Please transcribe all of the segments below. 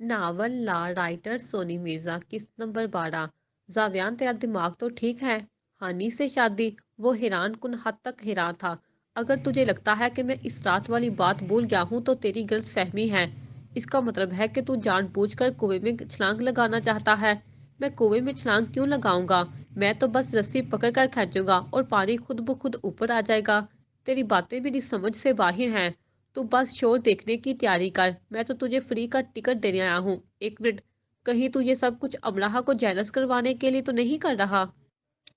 Novel ला writer Soni Mirza किस्त number 12। जावियान तेरा दिमाग तो ठीक है। हानि से शादी? वो हैरान कुन हद तक हैरान था। अगर तुझे लगता है कि मैं इस रात वाली बात भूल गया हूँ तो तेरी गलत फहमी है। इसका मतलब है कि तू जानबूझकर कुएं में छलांग लगाना चाहता है। मैं कुएं में छलांग क्यों लगाऊंगा? मैं तो बस रस्सी पकड़ कर खींचूंगा और पानी खुद ब खुद ऊपर आ जाएगा। तेरी बातें मेरी समझ से बाहर हैं। तू बस शो देखने की तैयारी कर। मैं तो तुझे फ्री का टिकट देने आया हूँ। एक मिनट, कहीं तू ये सब कुछ अमलाहा को जेलस करवाने के लिए तो नहीं कर रहा?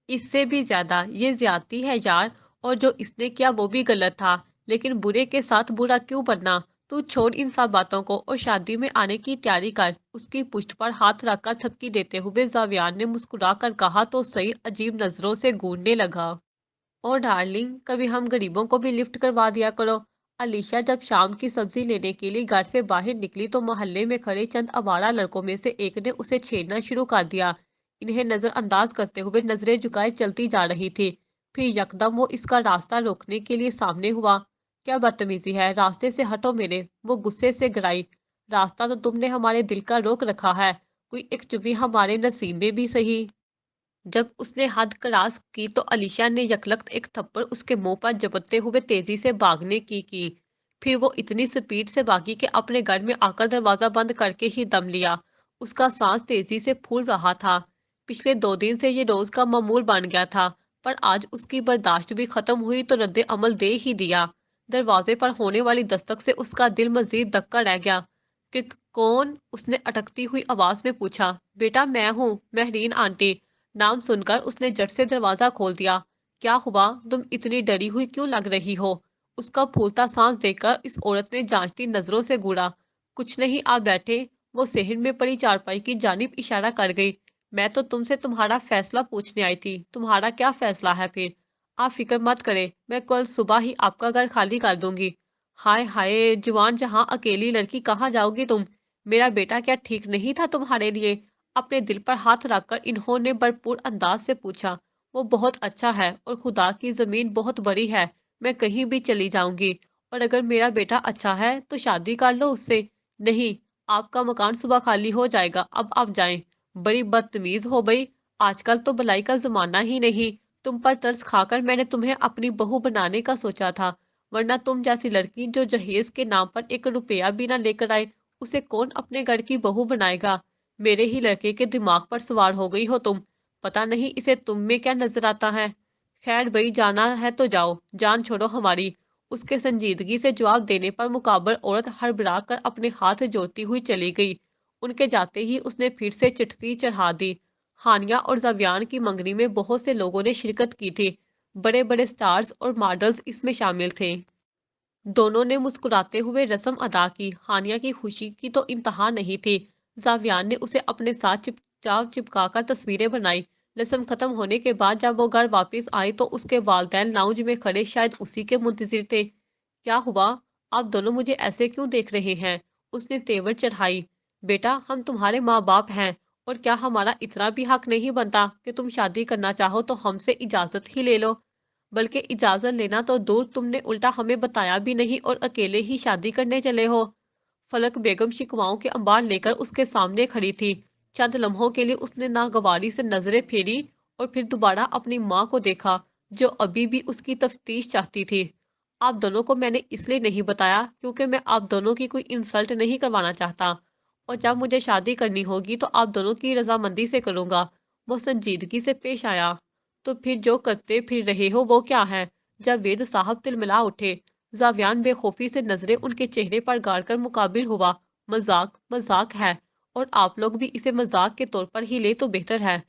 इससे भी ज्यादा ये ज्यादती है यार। और जो इसने किया वो भी गलत था। लेकिन बुरे के साथ बुरा क्यों बनना? तू छोड़ इन सब बातों को और शादी में आने की तैयारी कर। उसकी पुष्ट पर हाथ रखकर थपकी देते हुए जावियान ने मुस्कुरा कर कहा तो सही, अजीब नजरों से घूरने लगा। ओ डार्लिंग, कभी हम गरीबों को भी लिफ्ट करवा दिया करो। अलीशा जब शाम की सब्जी लेने के लिए घर से बाहर निकली तो मोहल्ले में खड़े चंद आवारा लड़कों में से एक ने उसे छेड़ना शुरू कर दिया। इन्हें नजरअंदाज करते हुए नजरें झुकाए चलती जा रही थी। फिर यकदम वो इसका रास्ता रोकने के लिए सामने हुआ। क्या बदतमीजी है, रास्ते से हटो मेरे। वो गुस्से से गिराई। रास्ता तो तुमने हमारे दिल का रोक रखा है। कोई एक चुप्पी हमारे नसीब में भी सही। जब उसने हद क्रॉस की तो अलीशा ने यकलख्त एक थप्पड़ उसके मुंह पर जबते हुए तेजी से भागने की। फिर वो इतनी स्पीड से भागी कि अपने घर में आकर दरवाजा बंद करके ही दम लिया। उसका सांस तेजी से फूल रहा था। पिछले 2 दिन से ये रोज का मामूल बन गया था। पर आज उसकी बर्दाश्त भी खत्म हुई तो रद्दे अमल दे ही दिया। दरवाजे पर होने वाली दस्तक से उसका दिल मजीद धक्का रह गया। कि कौन? उसने अटकती हुई आवाज में पूछा। बेटा, मैं हूँ, महरीन आंटी। नाम सुनकर उसने झट से दरवाजा खोल दिया। क्या हुआ? तुम इतनी डरी हुई क्यों लग रही हो? उसका फूलता सांस देखकर इस औरत ने जांचती नजरों से घूरा। कुछ नहीं, आप बैठे। वो सेहन में पड़ी चारपाई की जानिब इशारा कर गई। मैं तो तुमसे तुम्हारा फैसला पूछने आई थी। तुम्हारा क्या फैसला है फिर? आप फिक्र मत करें, मैं कल सुबह ही आपका घर खाली कर दूंगी। हाय हाय, जवान जहां अकेली लड़की, कहाँ जाओगी तुम? मेरा बेटा क्या ठीक नहीं था तुम्हारे लिए? अपने दिल पर हाथ रखकर इन्होंने भरपूर अंदाज से पूछा। वो बहुत अच्छा है और खुदा की जमीन बहुत बड़ी है। मैं कहीं भी चली जाऊंगी। और अगर मेरा बेटा अच्छा है तो शादी कर लो उससे। नहीं, आपका मकान सुबह खाली हो जाएगा, अब आप जाएं। बड़ी बदतमीज हो गई। आजकल तो भलाई का जमाना ही नहीं। तुम पर तरस खाकर मैंने तुम्हें अपनी बहू बनाने का सोचा था। वरना तुम जैसी लड़की जो जहेज के नाम पर 1 रुपया भी ना लेकर आए, उसे कौन अपने घर की बहू बनाएगा? मेरे ही लड़के के दिमाग पर सवार हो गई हो तुम। पता नहीं इसे तुम में क्या नजर आता है। खैर भाई, जाना है तो जाओ, जान छोड़ो हमारी। उसके संजीदगी से जवाब देने पर मुकाबल औरत हड़बड़ा कर अपने हाथ जोड़ती हुई चली गई। उनके जाते ही उसने फिर से चिट्ठी चढ़ा दी। हानिया और जवियान की मंगनी में बहुत से लोगों ने शिरकत की थी। बड़े बड़े स्टार्स और मॉडल्स इसमें शामिल थे। दोनों ने मुस्कुराते हुए रस्म अदा की। हानिया की खुशी की तो इंतहा नहीं थी। जावियान ने उसे अपने साथ चुपचाप चिपकाकर तस्वीरें बनाई। रस्म खत्म होने के बाद जब वो घर वापस आई तो उसके वालिदैन लाउंज में खड़े शायद उसी के मुंतजिर थे। क्या हुआ? आप दोनों मुझे ऐसे क्यों देख रहे हैं? उसने तेवर चढ़ाई। बेटा, हम तुम्हारे माँ बाप हैं। और क्या हमारा इतना भी हक नहीं बनता कि तुम शादी करना चाहो तो हमसे इजाजत ही ले लो? बल्कि इजाजत लेना तो दूर, तुमने उल्टा हमें बताया भी नहीं और अकेले ही शादी करने चले हो। फलक बेगम शिकवाओं के अंबार लेकर उसके सामने खड़ी थी। चंद लम्हों के लिए उसने नागवारी से नजरें फेरी और फिर दोबारा अपनी माँ को देखा, जो अभी भी उसकी तफ्तीश चाहती थी। आप दोनों को मैंने इसलिए नहीं बताया क्योंकि मैं आप दोनों की कोई इंसल्ट नहीं करवाना चाहता। और जब मुझे शादी करनी होगी तो आप दोनों की रजामंदी से करूंगा। वो संजीदगी से पेश आया। तो फिर जो करते फिर रहे हो वो क्या है? जावेद साहब तिलमिला उठे। जावियान बेखौफी से नजरें उनके चेहरे पर गाड़ कर मुकाबिल हुआ। मजाक मजाक है। और आप लोग भी इसे मजाक के तौर पर ही ले तो बेहतर है।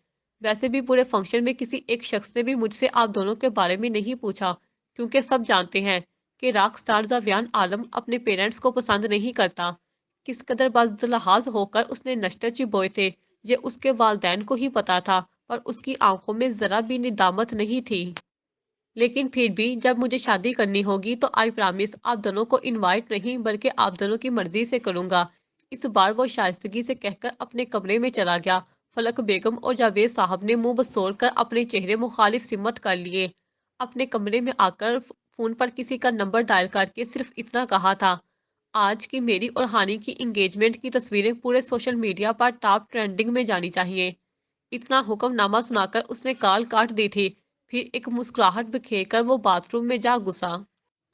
वैसे भी पूरे फंक्शन में किसी एक शख्स ने भी मुझसे आप दोनों के बारे में नहीं पूछा, क्योंकि सब जानते हैं कि रॉक स्टार जावियान आलम अपने पेरेंट्स को पसंद नहीं करता। किस कदर बदलहाज होकर उसने नश्तर चिबोए थे, ये उसके वालदैन को ही पता था। पर उसकी आंखों में जरा भी निदामत नहीं थी। लेकिन फिर भी जब मुझे शादी करनी होगी तो आई प्रॉमिस आप दोनों को इनवाइट नहीं बल्कि आप दोनों की मर्जी से करूंगा। इस बार वो शाइस्तगी से कहकर अपने कमरे में चला गया। फलक बेगम और जावेद साहब ने मुंह बसोड़ कर अपने चेहरे मुखालिफ सिमत कर लिए। अपने कमरे में आकर फोन पर किसी का नंबर डायल करके सिर्फ इतना कहा था। आज की मेरी और हानि की एंगेजमेंट की तस्वीरें पूरे सोशल मीडिया पर टॉप ट्रेंडिंग में जानी चाहिए। इतना हुक्मनामा सुनाकर उसने काल काट दी थी। फिर एक मुस्कुराहट बिखेरकर वो बाथरूम में जा घुसा।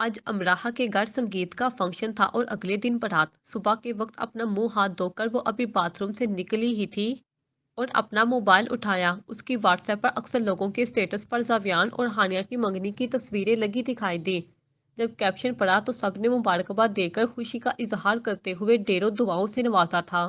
आज अमराहा के घर संगीत का फंक्शन था और अगले दिन बारात। सुबह के वक्त अपना मुंह हाथ धोकर वो अभी बाथरूम से निकली ही थी और अपना मोबाइल उठाया। उसकी व्हाट्सएप पर अक्सर लोगों के स्टेटस पर जावियान और हानिया की मंगनी की तस्वीरें लगी दिखाई दी। जब कैप्शन पढ़ा तो सबने मुबारकबाद देकर खुशी का इजहार करते हुए ढेरों दुआओं से नवाजा था।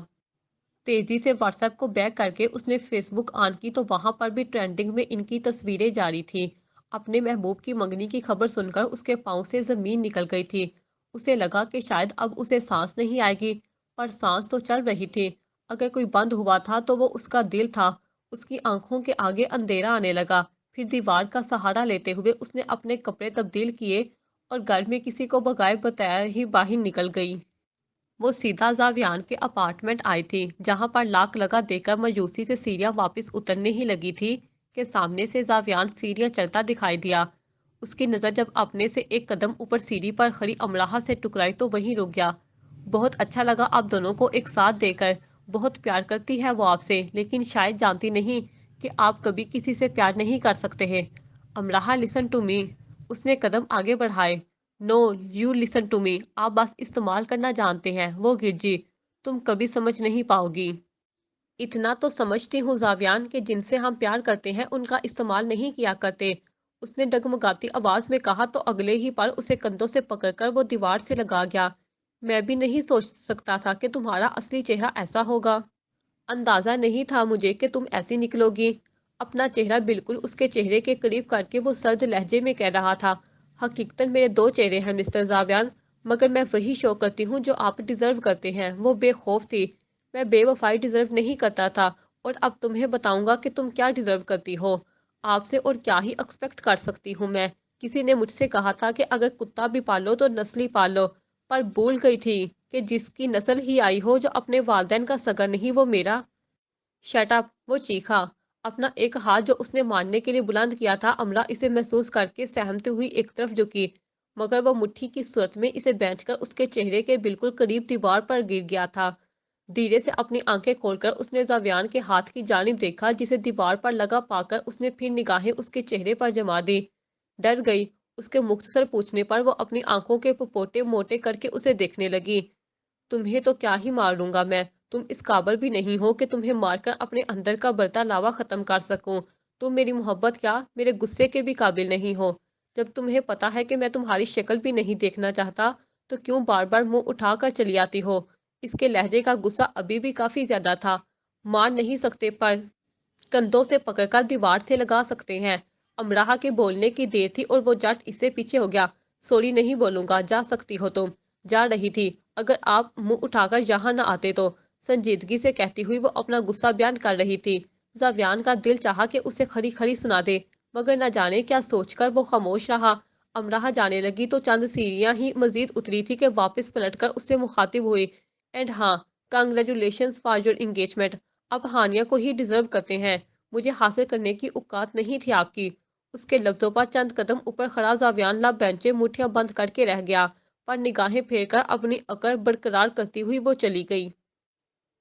तेजी से व्हाट्सएप को बैक करके उसने फेसबुक ऑन की तो वहां पर भी ट्रेंडिंग में इनकी तस्वीरें जारी थी। अपने महबूब की मंगनी की खबर सुनकर उसके पांव से जमीन निकल गई थी। उसे लगा कि शायद अब उसे सांस नहीं आएगी, पर सांस तो चल रही थी। अगर कोई बंद हुआ था तो वो उसका दिल था। उसकी आंखों के आगे अंधेरा आने लगा। फिर दीवार का सहारा लेते हुए उसने अपने कपड़े तब्दील किए और घर में किसी को बगैर बताए ही बाहर निकल गई। वो सीधा जावियान के अपार्टमेंट आई थी, जहां पर लाक लगा देकर मायूसी से सीढ़ियां वापस उतरने ही लगी थी कि सामने से जावियान सीढ़ियां चढ़ता दिखाई दिया। उसकी नज़र जब अपने से एक कदम ऊपर सीढ़ी पर खड़ी अमराहा से टकराई तो वहीं रुक गया। बहुत अच्छा लगा आप दोनों को एक साथ देकर। बहुत प्यार करती है वो आपसे, लेकिन शायद जानती नहीं कि आप कभी किसी से प्यार नहीं कर सकते हैं। अमराहा लिसन टू मी। उसने कदम आगे बढ़ाए। No, you listen to me. आप बस इस्तेमाल करना जानते हैं। वो गिरजी, तुम कभी समझ नहीं पाओगी। इतना तो समझती हूँ जावियान कि जिनसे हम प्यार करते हैं उनका इस्तेमाल नहीं किया करते। उसने डगमगाती आवाज में कहा तो अगले ही पल उसे कंधों से पकड़कर वो दीवार से लगा गया। मैं भी नहीं सोच सकता था कि तुम्हारा असली चेहरा ऐसा होगा। अंदाजा नहीं था मुझे कि तुम ऐसी निकलोगी। अपना चेहरा बिल्कुल उसके चेहरे के करीब करके वो सर्द लहजे में कह रहा था। हकीकतन मेरे दो चेहरे हैं मिस्टर जावियान, मगर मैं वही शो करती हूँ जो आप डिजर्व करते हैं। वो बेखौफ थी। मैं बेवफाई डिजर्व नहीं करता था, और अब तुम्हें बताऊंगा कि तुम क्या डिजर्व करती हो। आपसे और क्या ही एक्सपेक्ट कर सकती हूँ मैं। किसी ने मुझसे कहा था कि अगर कुत्ता भी पालो तो नस्ली पालो, पर भूल गई थी कि जिसकी नस्ल ही आई हो, जो अपने वालिदैन का सगा नहीं, वो मेरा। Shut up! वो चीखा। अपना एक हाथ जो उसने मारने के लिए बुलंद किया था, अमरा इसे महसूस करके सहमती हुई एक तरफ झुकी, मगर वो मुट्ठी की सूरत में इसे बेंचकर उसके चेहरे के बिल्कुल करीब दीवार पर गिर गया था। धीरे से अपनी आंखें खोलकर उसने जावियान के हाथ की जानिब देखा, जिसे दीवार पर लगा पाकर उसने फिर निगाहें उसके चेहरे पर जमा दी। डर गई। उसके मुख्तसर पूछने पर वो अपनी आंखों के पपोटे मोटे करके उसे देखने लगी। तुम्हें तो क्या ही मार लूंगा मैं। तुम इस काबिल भी नहीं हो कि तुम्हें मारकर अपने अंदर का बढ़ता लावा खत्म कर सकूं। तुम मेरी मोहब्बत क्या, मेरे गुस्से के भी काबिल नहीं हो। जब तुम्हें पता है कि मैं तुम्हारी शक्ल भी नहीं देखना चाहता, तो क्यों बार बार मुंह उठाकर चली आती हो। इसके लहजे का गुस्सा अभी भी काफी ज्यादा था। मार नहीं सकते, पर कंधों से पकड़कर दीवार से लगा सकते हैं। अमराहा के बोलने की देर थी और वो जट इससे पीछे हो गया। सॉरी नहीं बोलूंगा, जा सकती हो तुम। जा रही थी, अगर आप मुंह उठाकर यहाँ न आते तो। संजीदगी से कहती हुई वो अपना गुस्सा बयान कर रही थी। जावियान का दिल चाहा कि उसे खरी खरी सुना दे, मगर न जाने क्या सोचकर वो खामोश रहा। अमराहा जाने लगी तो चंद सीढ़ियां ही मजीद उतरी थी कि वापस पलटकर उससे मुखातिब हुई। एंड हाँ, कंग्रेचुलेशन फॉर योर इंगेजमेंट। अब हानिया को ही डिजर्व करते हैं। मुझे हासिल करने की औकात नहीं थी आपकी। उसके लफ्जों पर चंद कदम ऊपर खड़ा जावियान लब बेंचे मुठ्ठियां बंद करके रह गया, पर निगाहें फेरकर अपनी अकड़ बरकरार करती हुई वो चली गई।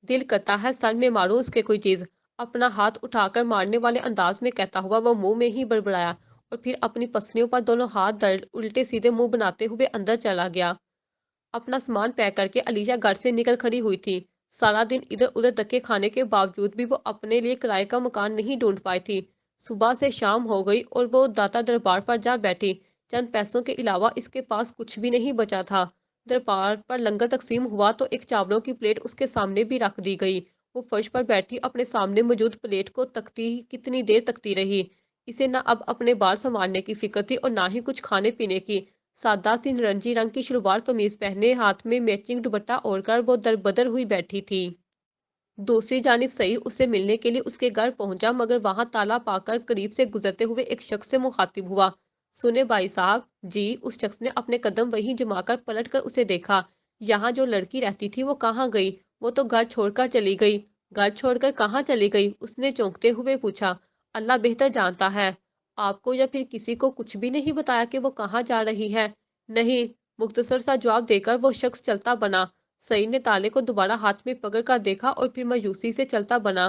दिल करता है सर में मारूं उसके कोई चीज। अपना हाथ उठाकर मारने वाले अंदाज में कहता हुआ वो मुंह में ही बड़बड़ाया, और फिर अपनी पसलियों पर दोनों हाथ दर्द उल्टे सीधे मुंह बनाते हुए अंदर चला गया। अपना सामान पैक करके अलीशा घर से निकल खड़ी हुई थी। सारा दिन इधर उधर धक्के खाने के बावजूद भी वो अपने लिए किराए का मकान नहीं ढूंढ पाई थी। सुबह से शाम हो गई और वो दाता दरबार पर जा बैठी। चंद पैसों के अलावा इसके पास कुछ भी नहीं बचा था। दरबार पर लंगर तकसीम हुआ तो एक चावलों की प्लेट उसके सामने भी रख दी गई। वो फर्श पर बैठी अपने सामने मौजूद प्लेट को तकती कितनी देर तकती रही। इसे न अब अपने बाल संवारने की फिक्र थी और ना ही कुछ खाने पीने की। सादा सी नारंगी रंग की शलवार कमीज पहने, हाथ में मैचिंग दुपट्टा ओढ़कर वो दरबदर हुई बैठी थी। दूसरी जानिब सईद उससे मिलने के लिए उसके घर पहुंचा, मगर वहां ताला पाकर करीब से गुजरते हुए एक शख्स से मुखातिब हुआ। सुने भाई साहब जी। उस शख्स ने अपने कदम वहीं जमाकर पलट कर उसे देखा। यहाँ जो लड़की रहती थी वो कहाँ गई? वो तो घर छोड़कर चली गई। घर छोड़कर कहाँ चली गई? उसने चौंकते हुए पूछा। अल्लाह बेहतर जानता है। आपको या फिर किसी को कुछ भी नहीं बताया कि वो कहाँ जा रही है? नहीं। मुख्तसर सा जवाब देकर वो शख्स चलता बना। सईद ने ताले को दोबारा हाथ में पकड़ कर देखा और फिर मायूसी से चलता बना।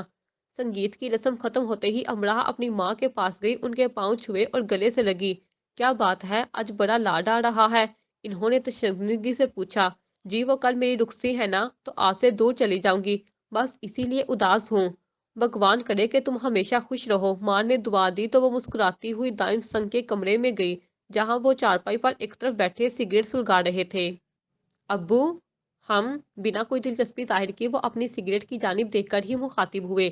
संगीत की रस्म खत्म होते ही अमराह अपनी माँ के पास गई, उनके पाँव छुए और गले से लगी। क्या बात है, आज बड़ा लाड आ रहा है? इन्होंने तशन्नुगी से पूछा। जी, वो कल मेरी रुखसती है ना, तो आपसे दूर चली जाऊंगी, बस इसीलिए उदास हूँ। भगवान करे कि तुम हमेशा खुश रहो। माँ ने दुआ दी तो वो मुस्कुराती हुई दाइम संग के कमरे में गई, जहां वो चारपाई पर एक तरफ बैठे सिगरेट सुलगा रहे थे। अब्बू, हम बिना कोई दिलचस्पी जाहिर किए वो अपनी सिगरेट की जानिब देखकर ही मुखातिब हुए।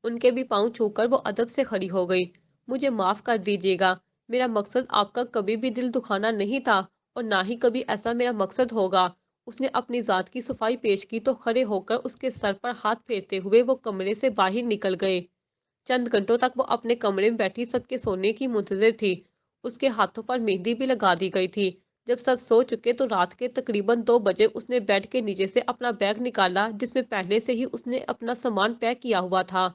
उनके भी पांव छूकर वो अदब से खड़ी हो गई। मुझे माफ कर दीजिएगा, मेरा मकसद आपका कभी भी दिल दुखाना नहीं था, और ना ही कभी ऐसा मेरा मकसद होगा। उसने अपनी जात की सफाई पेश की तो खड़े होकर उसके सर पर हाथ फेरते हुए वो कमरे से बाहर निकल गए। चंद घंटों तक वो अपने कमरे में बैठी सबके सोने की मुंतजिर थी। उसके हाथों पर मेहंदी भी लगा दी गई थी। जब सब सो चुके तो रात के तकरीबन 2 बजे उसने बेड के नीचे से अपना बैग निकाला, जिसमें पहले से ही उसने अपना सामान पैक किया हुआ था।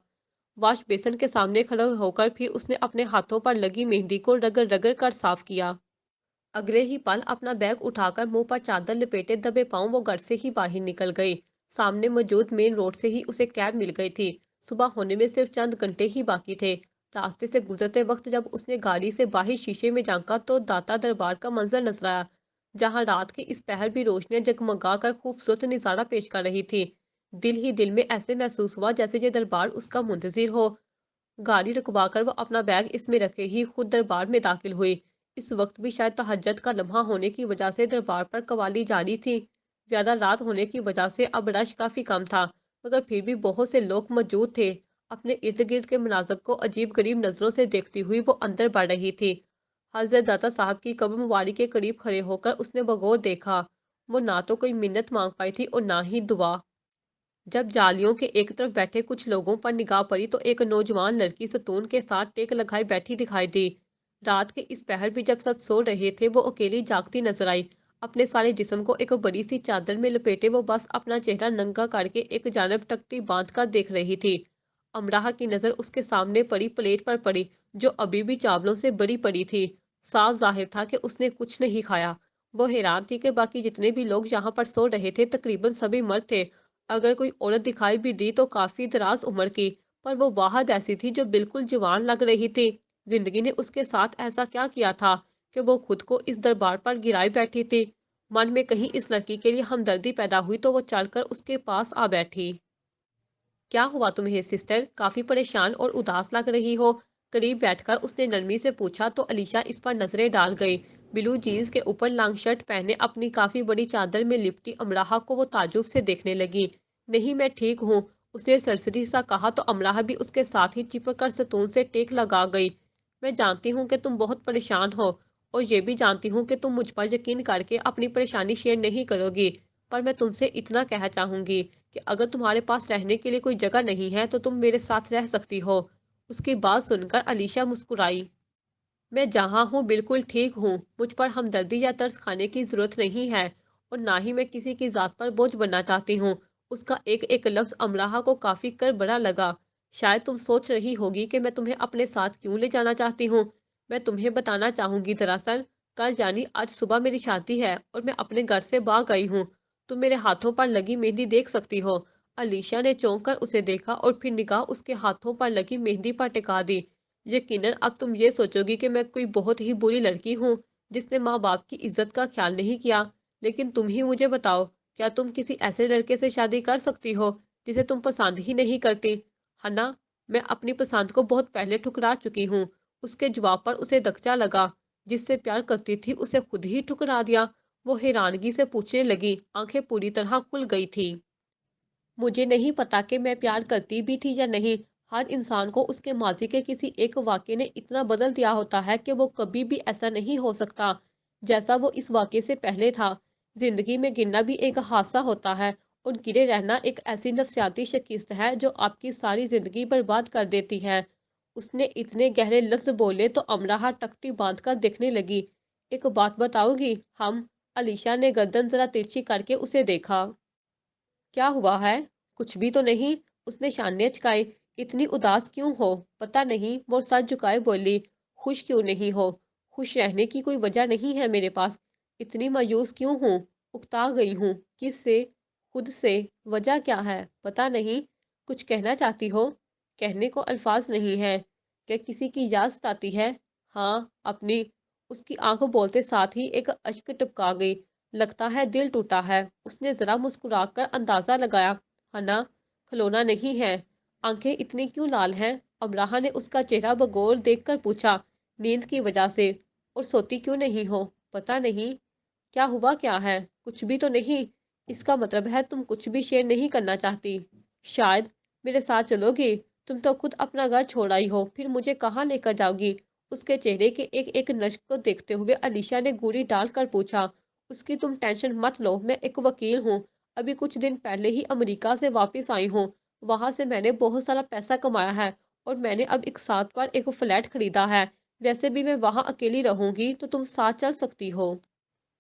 वॉश बेसिन के सामने खड़ा होकर फिर उसने अपने हाथों पर लगी मेहंदी को रगड़ रगड़ कर साफ किया। अगले ही पल अपना बैग उठाकर मुंह पर चादर लपेटे दबे पांव वो घर से ही बाहर निकल गई। सामने मौजूद मेन रोड से ही उसे कैब मिल गई थी। सुबह होने में सिर्फ चंद घंटे ही बाकी थे। रास्ते से गुजरते वक्त जब उसने गाड़ी से बाहर शीशे में झांका तो दाता दरबार का मंजर नजर आया, जहां रात की इस पहर भी रोशनियां जगमगा कर खूबसूरत नजारा पेश कर रही थी। दिल ही दिल में ऐसे महसूस हुआ जैसे ये दरबार उसका मुंतजिर हो। गाड़ी रुकवाकर वो अपना बैग इसमें रखे ही खुद दरबार में दाखिल हुई। इस वक्त भी शायद तहज्जुद का लम्हा होने की वजह से दरबार पर कवाली जारी थी। ज्यादा रात होने की वजह से अब रश काफी कम था, मगर फिर भी बहुत से लोग मौजूद थे। अपने इर्द गिर्द के मनाजर को अजीब गरीब नजरों से देखती हुई वो अंदर बढ़ रही थी। हजरत दाता साहब की कब्र मुबारक के करीब खड़े होकर उसने बगौर देखा। वो ना तो कोई मिन्नत मांग पाई थी और ना ही दुआ। जब जालियों के एक तरफ बैठे कुछ लोगों पर निगाह पड़ी तो एक नौजवान लड़की सतून के साथ टेक लगाए बैठी दिखाई दी। रात के इस पहर भी जब सब सो रहे थे वो अकेली जागती नजर आई। अपने सारे जिस्म को एक बड़ी सी चादर में लपेटे वो बस अपना चेहरा नंगा करके एक जानब टकटी बांध कर देख रही थी। अमराह की नजर उसके सामने पड़ी प्लेट पर पड़ी, जो अभी भी चावलों से बड़ी पड़ी थी। साफ जाहिर था कि उसने कुछ नहीं खाया। वो हैरान थी कि बाकी जितने भी लोग यहाँ पर सो रहे थे तकरीबन सभी मर्द थे। अगर कोई औरत दिखाई भी दी तो काफी दराज उम्र की, पर वो वाहद ऐसी थी जो बिल्कुल जवान लग रही थी। जिंदगी ने उसके साथ ऐसा क्या किया था कि वो खुद को इस दरबार पर गिराई बैठी थी। मन में कहीं इस लड़की के लिए हमदर्दी पैदा हुई तो वो चलकर उसके पास आ बैठी। क्या हुआ तुम्हें सिस्टर, काफी परेशान और उदास लग रही हो? करीब बैठकर उसने नरमी से पूछा तो अलीशा इस पर नजरें डाल गई। ब्लू जीन्स के ऊपर लॉन्ग शर्ट पहने अपनी काफी बड़ी चादर में लिपटी अमराह को वो ताजुब से देखने लगी। नहीं, मैं ठीक हूँ, उसने सरसरी सा कहा तो अमराह भी उसके साथ ही चिपक कर सतून से टेक लगा गई। मैं जानती हूँ कि तुम बहुत परेशान हो, और ये भी जानती हूँ कि तुम मुझ पर यकीन करके अपनी परेशानी शेयर नहीं करोगी, पर मैं तुमसे इतना कह चाहूंगी कि अगर तुम्हारे पास रहने के लिए कोई जगह नहीं है तो तुम मेरे साथ रह सकती हो। उसकी बात सुनकर अलीशा मुस्कुराई। मैं जहाँ हूँ बिल्कुल ठीक हूँ, मुझ पर हमदर्दी या तरस खाने की जरूरत नहीं है, और ना ही मैं किसी की जात पर बोझ बनना चाहती हूँ। उसका एक एक लफ्ज अमराह को काफी कर बड़ा लगा। शायद तुम सोच रही होगी कि मैं तुम्हें अपने साथ क्यों ले जाना चाहती हूँ। मैं तुम्हें बताना चाहूंगी, दरअसल कल यानी आज सुबह मेरी शादी है और मैं अपने घर से भाग आई हूँ। तुम मेरे हाथों पर लगी मेहंदी देख सकती हो। अलीशा ने चौंक कर उसे देखा और फिर निगाह उसके हाथों पर लगी मेहंदी पर टिका दी। यकीनन अब तुम ये सोचोगी कि मैं कोई बहुत ही बुरी लड़की हूँ जिसने माँ बाप की इज्जत का ख्याल नहीं किया, लेकिन तुम ही मुझे बताओ, क्या तुम किसी ऐसे लड़के से शादी कर सकती हो जिसे तुम पसंद ही नहीं करती? हन्ना, मैं अपनी पसंद को बहुत पहले ठुकरा चुकी हूँ। उसके जवाब पर उसे दकचा लगा। जिससे प्यार करती थी उसे खुद ही ठुकरा दिया। वो हैरानगी से पूछने लगी, आंखें पूरी तरह खुल गई थी। मुझे नहीं पता कि मैं प्यार करती भी थी या नहीं। हर इंसान को उसके माजी के किसी एक वाक़े ने इतना बदल दिया होता है कि वो कभी भी ऐसा नहीं हो सकता जैसा वो इस वाक़े से पहले था। जिंदगी में गिरना भी एक हादसा होता है, और गिरे रहना एक ऐसी नफसियाती शिकस्त है जो आपकी सारी जिंदगी बर्बाद कर देती है। उसने इतने गहरे लफ्ज बोले तो अमराह टकटी बांध कर देखने लगी। एक बात बताओगी? हम अलीशा ने गर्दन जरा तिरछी करके उसे देखा। क्या हुआ है? कुछ भी तो नहीं, उसने शाने चकाए। इतनी उदास क्यों हो? पता नहीं, वो सर झुकाए बोली। खुश क्यों नहीं हो? खुश रहने की कोई वजह नहीं है मेरे पास। इतनी मायूस क्यों हूँ? उकता गई हूँ। किस से? खुद से। वजह क्या है? पता नहीं। कुछ कहना चाहती हो? कहने को अल्फाज नहीं है। क्या किसी की याद सताती है? हाँ, अपनी। उसकी आंखों बोलते साथ ही एक अश्क टपका गई। लगता है दिल टूटा है। उसने जरा मुस्कुराकर अंदाजा लगाया। हना, खिलौना नहीं है। आंखें इतनी क्यों लाल हैं? अमराहा ने उसका चेहरा बगौर देखकर पूछा। नींद की वजह से। और सोती क्यों नहीं हो? पता नहीं। क्या हुआ क्या है? कुछ भी तो नहीं। इसका मतलब है तुम कुछ भी शेयर नहीं करना चाहती। शायद। मेरे साथ चलोगी? तुम तो खुद अपना घर छोड़ आई हो, फिर मुझे कहाँ लेकर जाओगी? उसके चेहरे के एक एक नश्क को देखते हुए अलीशा ने गोली डालकर पूछा। उसकी तुम टेंशन मत लो, मैं एक वकील हूँ। अभी कुछ दिन पहले ही अमेरिका से वापस आई हूँ। वहां से मैंने बहुत सारा पैसा कमाया है। और मैंने अब एक साथ पर एक फ्लैट खरीदा है। वैसे भी मैं वहां अकेली रहूंगी तो तुम साथ चल सकती हो।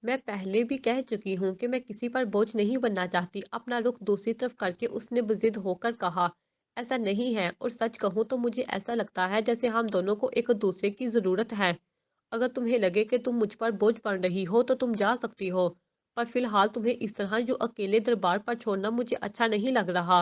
मैं पहले भी कह चुकी हूँ कि मैं किसी पर बोझ नहीं बनना चाहती। अपना रुख दूसरी तरफ करके उसने बजिद होकर कहा। ऐसा नहीं है, और सच कहूँ तो मुझे ऐसा लगता है जैसे हम दोनों को एक दूसरे की ज़रूरत है। अगर तुम्हें लगे कि तुम मुझ पर बोझ पड़ रही हो तो तुम जा सकती हो। पर फिलहाल तुम्हें इस तरह जो अकेले दरबार पर छोड़ना मुझे अच्छा नहीं लग रहा।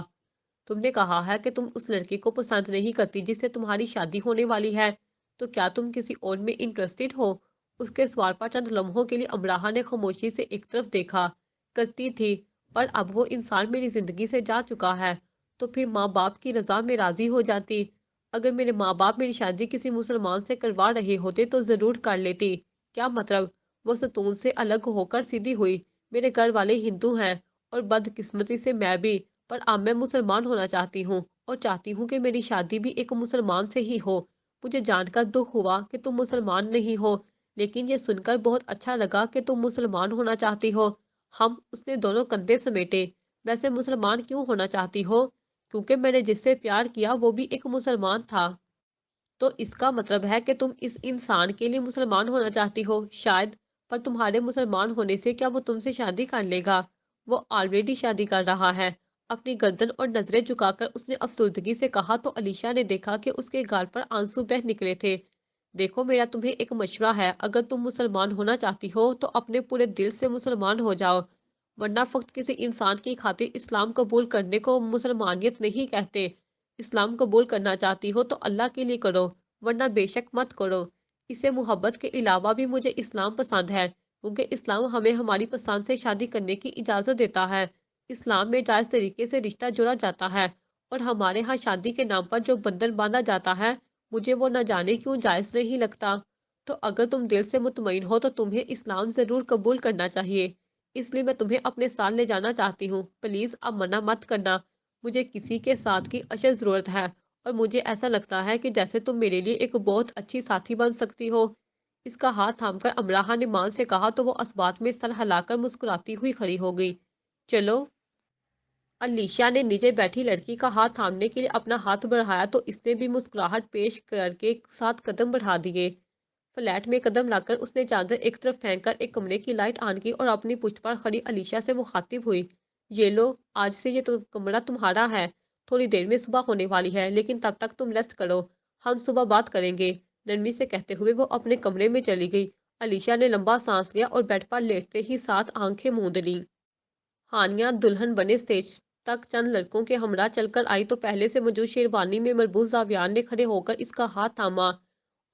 तुमने कहा है कि तुम उस लड़की को पसंद नहीं करती जिससे तुम्हारी शादी होने वाली है। तो क्या तुम किसी और में इंटरेस्टेड हो? उसके सवाल पर चंद लम्हों के लिए अमराहा ने खामोशी से एक तरफ देखा। करती थी। पर अब वो इंसान मेरी जिंदगी से जा चुका है। तो फिर माँ बाप की रजा में राजी हो जाती। अगर मेरे माँ बाप मेरी शादी किसी मुसलमान से करवा रहे होते तो जरूर कर लेती। क्या मतलब? वो सतून से अलग होकर सीधी हुई। मेरे घर वाले हिंदू हैं। और बदकिस्मती से मैं भी। पर अब मैं मुसलमान होना चाहती हूँ। और चाहती हूँ कि मेरी शादी भी एक मुसलमान से ही हो। मुझे जानकर दुख हुआ कि तुम मुसलमान नहीं हो। लेकिन ये सुनकर बहुत अच्छा लगा कि तुम मुसलमान होना चाहती हो। उसने दोनों कंधे समेटे। वैसे मुसलमान क्यों होना चाहती हो? क्योंकि मैंने जिससे प्यार किया वो भी एक मुसलमान था। तो इसका मतलब है कि तुम इस इंसान के लिए मुसलमान होना चाहती हो, शायद। पर तुम्हारे मुसलमान होने से क्या वो तुमसे शादी कर लेगा? वो ऑलरेडी शादी कर रहा है। अपनी गर्दन और नजरें झुकाकर उसने अफसुर्दगी से कहा तो अलीशा ने देखा कि उसके गाल पर आंसू बह निकले थे। देखो, मेरा तुम्हें एक मशवरा है। अगर तुम मुसलमान होना चाहती हो तो अपने पूरे दिल से मुसलमान हो जाओ। वरना फक्त किसी इंसान की खातिर इस्लाम कबूल करने को मुसलमानियत नहीं कहते। इस्लाम कबूल करना चाहती हो तो अल्लाह के लिए करो। वरना बेशक मत करो। इसे मोहब्बत के अलावा भी मुझे इस्लाम पसंद है, क्योंकि इस्लाम हमें हमारी पसंद से शादी करने की इजाज़त देता है। इस्लाम में जायज़ तरीके से रिश्ता जोड़ा जाता है। और हमारे यहाँ शादी के नाम पर जो बंधन बांधा जाता है, मुझे वो न जाने क्यों जायज़ नहीं लगता। तो अगर तुम दिल से मुतमईन हो तो तुम्हें इस्लाम ज़रूर कबूल करना चाहिए। इसलिए मैं तुम्हें अपने साथ ले जाना चाहती हूँ। प्लीज़ अब मना मत करना। मुझे किसी के साथ की अशद ज़रूरत है। और मुझे ऐसा लगता है कि जैसे तुम मेरे लिए एक बहुत अच्छी साथी बन सकती हो। इसका हाथ थामकर अमराहा ने मान से कहा तो वो असबात में सर हिलाकर मुस्कुराती हुई खड़ी हो गई। चलो। अलीशा ने नीचे बैठी लड़की का हाथ थामने के लिए अपना हाथ बढ़ाया तो इसने भी मुस्कुराहट पेश करके साथ कदम बढ़ा दिए। फ्लैट में कदम लाकर उसने चादर एक तरफ फेंककर एक कमरे की लाइट ऑन की और अपनी पुश्त पर खड़ी अलीशा से मुखातिब हुई। ये लो, आज से ये तो कमरा तुम्हारा है। थोड़ी देर में सुबह होने वाली है, लेकिन तब तक तुम रेस्ट करो। हम सुबह बात करेंगे। नरमी से कहते हुए वो अपने कमरे में चली गई। अलीशा ने लंबा सांस लिया और बेड पर लेटते ही साथ आंखें मूंद लीं। हानिया दुल्हन बने स्टेज तक चंद लड़कों के हमरा चलकर आई तो पहले से मौजूद शेरवानी में मलबूस जावियान ने खड़े होकर इसका हाथ थामा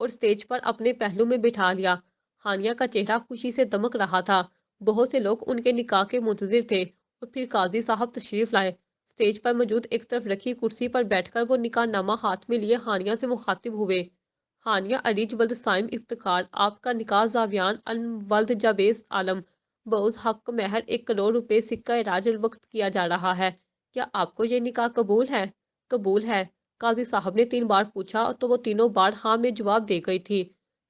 और स्टेज पर अपने पहलू में बिठा लिया। हानिया का चेहरा खुशी से दमक रहा था। बहुत से लोग उनके निकाह के मुंतजिर थे। और फिर काजी साहब तशरीफ लाए। स्टेज पर मौजूद एक तरफ रखी कुर्सी पर बैठकर वो निकाह नामा हाथ में लिए हानिया से मुखातिब हुए। हानिया अरीज वल्द साइम इफ्तिकार, आपका निकाह जावियान अल वल्द जावेज आलम बउज हक महर 1 करोड़ रुपए सिक्का राजुल वक्त किया जा रहा है। क्या आपको ये निकाह कबूल है? कबूल है। काजी साहब ने 3 बार पूछा तो वो तीनों बार हाँ में जवाब दे गई थी।